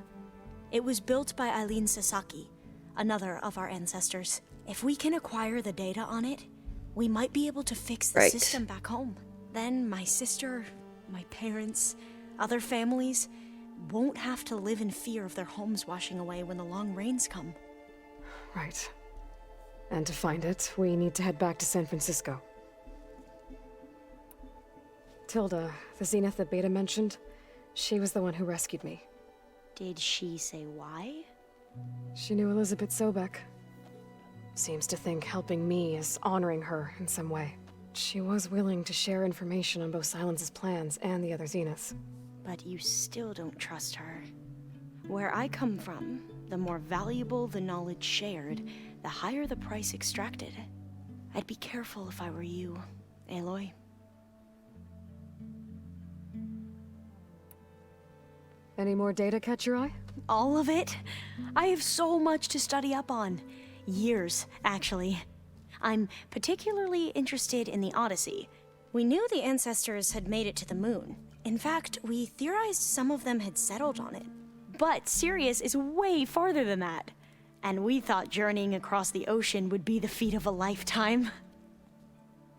[SPEAKER 15] It was built by Eileen Sasaki, another of our ancestors. If we can acquire the data on it, we might be able to fix the system back home. then my sister, my parents, other families won't have to live in fear of their homes washing away when the long rains come.
[SPEAKER 6] Right. And to find it, we need to head back to San Francisco. Tilda, the Zenith that Beta mentioned, she was the one who rescued me.
[SPEAKER 15] Did she say why?
[SPEAKER 6] She knew Elizabeth Sobek. Seems to think helping me is honoring her in some way. She was willing to share information on both Silence's plans and the other Zeniths.
[SPEAKER 15] But you still don't trust her. Where I come from, the more valuable the knowledge shared, the higher the price extracted. I'd be careful if I were you, Aloy.
[SPEAKER 6] Any more data catch your eye?
[SPEAKER 15] All of it? I have so much to study up on. Years, actually. I'm particularly interested in the Odyssey. We knew the ancestors had made it to the moon. In fact, we theorized some of them had settled on it. But Sirius is way farther than that. And we thought journeying across the ocean would be the feat of a lifetime.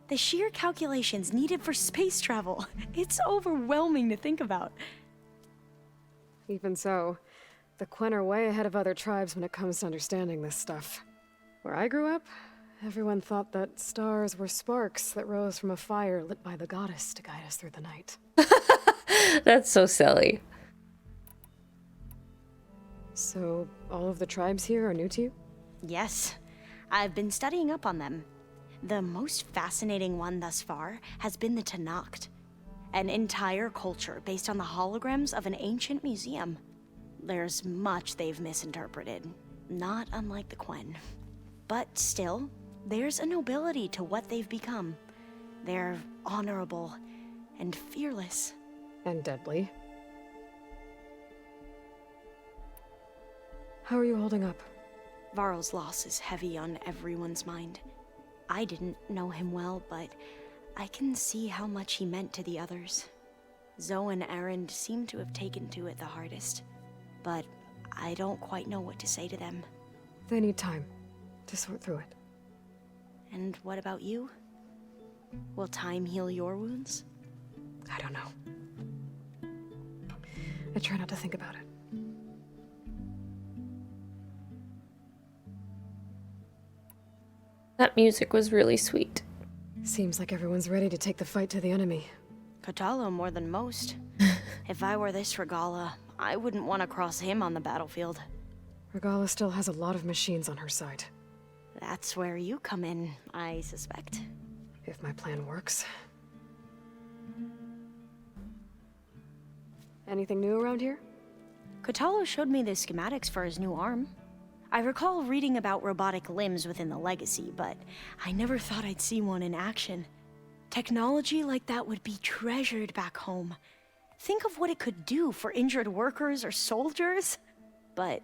[SPEAKER 15] The sheer calculations needed for space travel, it's overwhelming to think about.
[SPEAKER 6] Even so, the Quen are way ahead of other tribes when it comes to understanding this stuff. Where I grew up, everyone thought that stars were sparks that rose from a fire lit by the goddess to guide us through the night.
[SPEAKER 1] That's so silly.
[SPEAKER 6] So, all of the tribes here are new to you?
[SPEAKER 15] Yes, I've been studying up on them. The most fascinating one thus far has been the Tenakth, an entire culture based on the holograms of an ancient museum. There's much they've misinterpreted, not unlike the Quen. But still, there's a nobility to what they've become. They're honorable and fearless.
[SPEAKER 6] And deadly. How are you holding up?
[SPEAKER 15] Varl's loss is heavy on everyone's mind. I didn't know him well, but I can see how much he meant to the others. Zoe and Erend seem to have taken to it the hardest, but I don't quite know what to say to them.
[SPEAKER 6] They need time to sort through it.
[SPEAKER 15] And what about you? Will time heal your wounds?
[SPEAKER 6] I don't know. I try not to think about it.
[SPEAKER 1] That music was really sweet.
[SPEAKER 6] Seems like everyone's ready to take the fight to the enemy.
[SPEAKER 15] Kotallo more than most. If I were this Regala, I wouldn't want to cross him on the battlefield.
[SPEAKER 6] Regala still has a lot of machines on her side.
[SPEAKER 15] That's where you come in, I suspect.
[SPEAKER 6] If my plan works. Anything new around here?
[SPEAKER 15] Kotallo showed me the schematics for his new arm. I recall reading about robotic limbs within the Legacy, but I never thought I'd see one in action. Technology like that would be treasured back home. Think of what it could do for injured workers or soldiers. But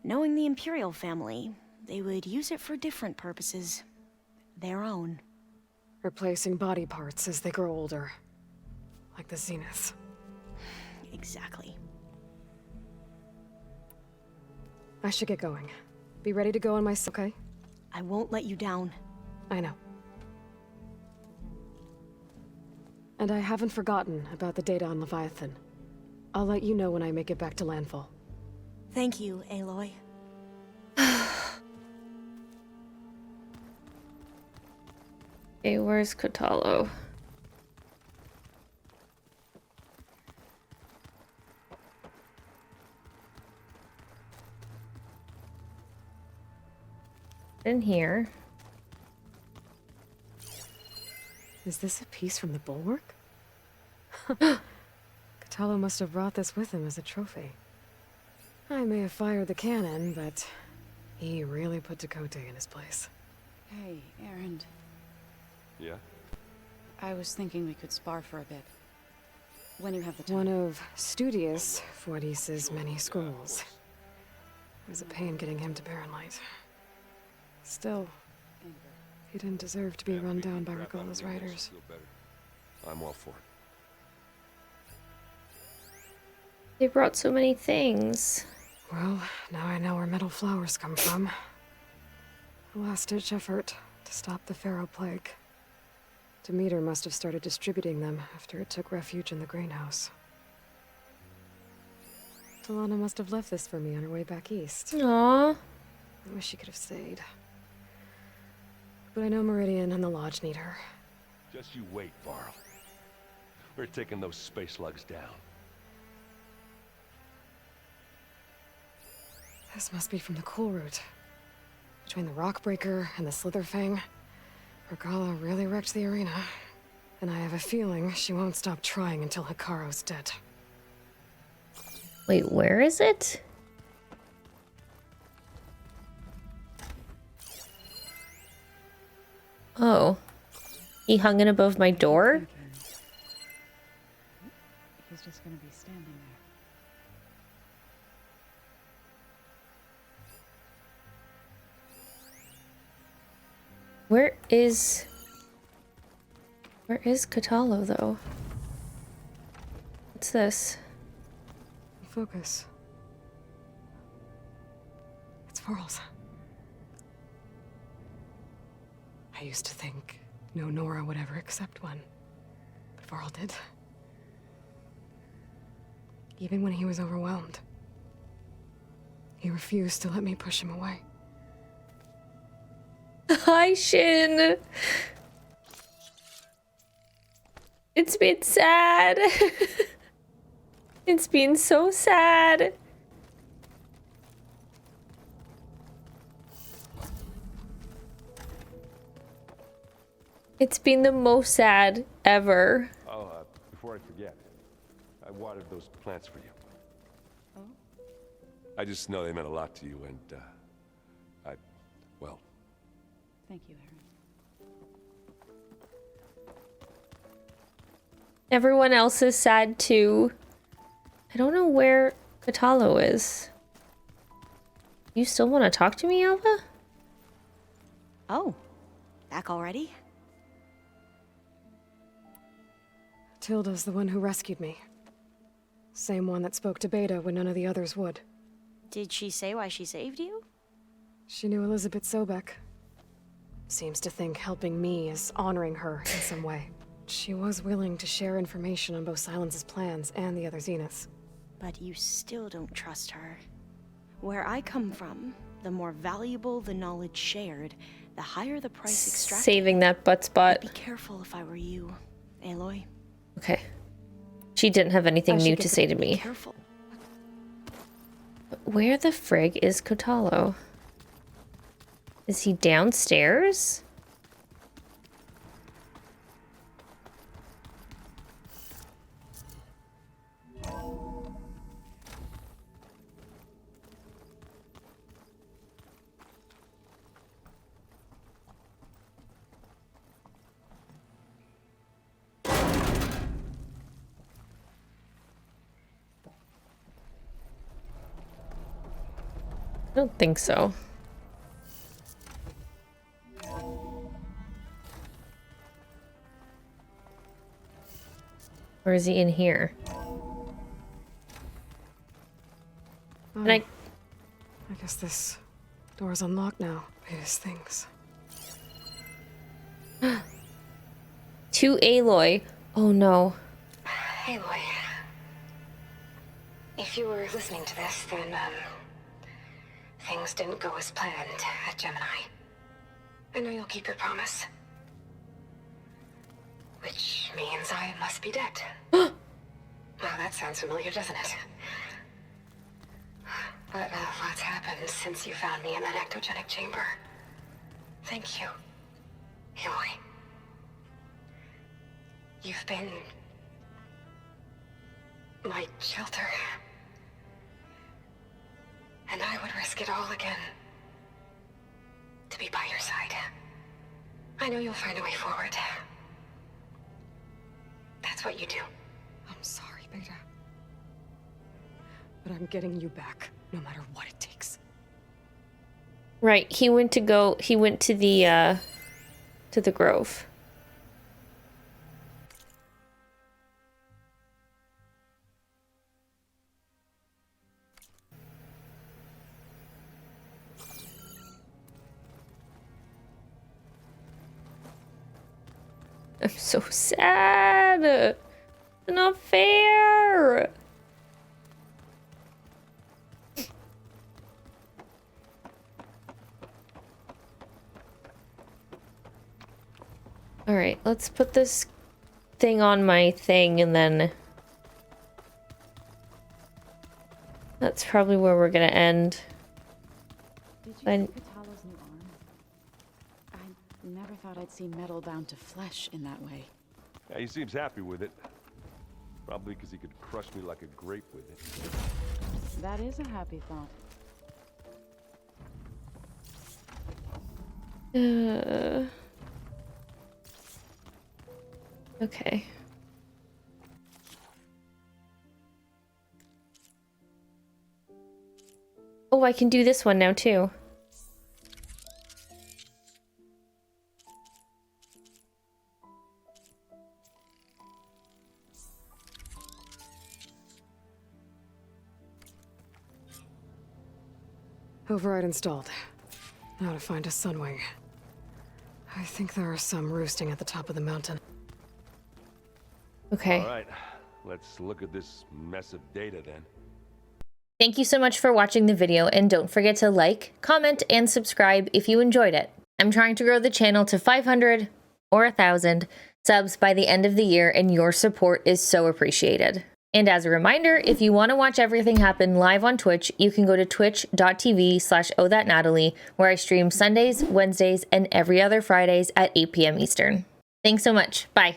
[SPEAKER 15] knowing the Imperial family, they would use it for different purposes. Their own.
[SPEAKER 6] Replacing body parts as they grow older. Like the Zeniths.
[SPEAKER 15] Exactly.
[SPEAKER 6] I should get going. Be ready to go on my... okay?
[SPEAKER 15] I won't let you down.
[SPEAKER 6] I know. And I haven't forgotten about the data on Leviathan. I'll let you know when I make it back to landfall.
[SPEAKER 15] Thank you, Aloy.
[SPEAKER 1] Hey, where's Kotallo? In here.
[SPEAKER 6] Is this a piece from the bulwark? Kotallo must have brought this with him as a trophy. I may have fired the cannon, but he really put Dakota in his place.
[SPEAKER 4] Hey, Erend.
[SPEAKER 2] Yeah?
[SPEAKER 4] I was thinking we could spar for a bit. When you have the time.
[SPEAKER 6] One of Studious Fortis's many scrolls. It was a pain getting him to Barren Light. Still, he didn't deserve to be run down by Regala's riders.
[SPEAKER 2] I'm all for it.
[SPEAKER 1] They brought so many things.
[SPEAKER 6] Well, now I know where metal flowers come from. A last-ditch effort to stop the Pharaoh plague. Demeter must have started distributing them after it took refuge in the greenhouse. Talana must have left this for me on her way back east.
[SPEAKER 1] Aww.
[SPEAKER 6] I wish she could have stayed. But I know Meridian and the Lodge need her.
[SPEAKER 3] Just you wait, Varl. We're taking those space slugs down.
[SPEAKER 6] This must be from the cool route. Between the Rockbreaker and the Slitherfang, Regala really wrecked the arena. And I have a feeling she won't stop trying until Hikaru's dead.
[SPEAKER 1] Wait, where is it? Oh. He hung it above my door?
[SPEAKER 4] He's just gonna be standing there.
[SPEAKER 1] Where is Katalo, though? What's this?
[SPEAKER 6] Focus. It's Varl's. I used to think no Nora would ever accept one, but Varl did. Even when he was overwhelmed. He refused to let me push him away.
[SPEAKER 1] Hi, Shin. It's been sad. It's been so sad. It's been the most sad ever.
[SPEAKER 3] Oh, before I forget, I watered those plants for you.
[SPEAKER 4] Oh?
[SPEAKER 3] I just know they meant a lot to you, and, well...
[SPEAKER 4] Thank you, Aaron.
[SPEAKER 1] Everyone else is sad too. I don't know where Katalo is. You still want to talk to me, Alva?
[SPEAKER 15] Oh, back already?
[SPEAKER 6] Tilda's the one who rescued me. Same one that spoke to Beta when none of the others would.
[SPEAKER 15] Did she say why she saved you?
[SPEAKER 6] She knew Elizabeth Sobek. Seems to think helping me is honoring her in some way. She was willing to share information on both Silence's plans and the other Zeniths.
[SPEAKER 15] But you still don't trust her. Where I come from, the more valuable the knowledge shared, the higher the price extracted.
[SPEAKER 1] Saving that butt spot.
[SPEAKER 15] I'd be careful if I were you, Aloy.
[SPEAKER 1] Okay. She didn't have anything new to say to me.
[SPEAKER 15] Careful.
[SPEAKER 1] Where the frig is Kotalo? Is he downstairs? I don't think so. Or is he in here? And
[SPEAKER 6] I guess this door's unlocked now. His things.
[SPEAKER 1] To Aloy. Oh no.
[SPEAKER 9] Aloy. If you were listening to this, then, things didn't go as planned at Gemini. I know you'll keep your promise. Which means I must be dead. Well, that sounds familiar, doesn't it? But lots happened since you found me in that ectogenic chamber. Thank you, Aloy. You've been my shelter. And I would risk it all again to be by your side. I know you'll find a way forward. That's what you do.
[SPEAKER 6] I'm sorry, Beta. But I'm getting you back, no matter what it takes.
[SPEAKER 1] Right, he went to the Grove. I'm so sad. It's not fair. All right, let's put this thing on my thing and then that's probably where we're gonna end.
[SPEAKER 4] Did you see Katala's new arm? I never thought I'd see metal bound to flesh in that way.
[SPEAKER 3] Yeah, he seems happy with it. Probably because he could crush me like a grape with it.
[SPEAKER 4] That is a happy thought.
[SPEAKER 1] Okay. Oh, I can do this one now too.
[SPEAKER 6] Override installed. Now to find a sunwing. I think there are some roosting at the top of the mountain.
[SPEAKER 1] Okay.
[SPEAKER 3] All right, let's look at this mess of data then.
[SPEAKER 1] Thank you so much for watching the video, and don't forget to like, comment, and subscribe if you enjoyed it. I'm trying to grow the channel to 500 or 1,000 subs by the end of the year, and your support is so appreciated. And as a reminder, if you want to watch everything happen live on Twitch, you can go to twitch.tv/OhThatNatalie, where I stream Sundays, Wednesdays, and every other Fridays at 8 p.m. Eastern. Thanks so much. Bye.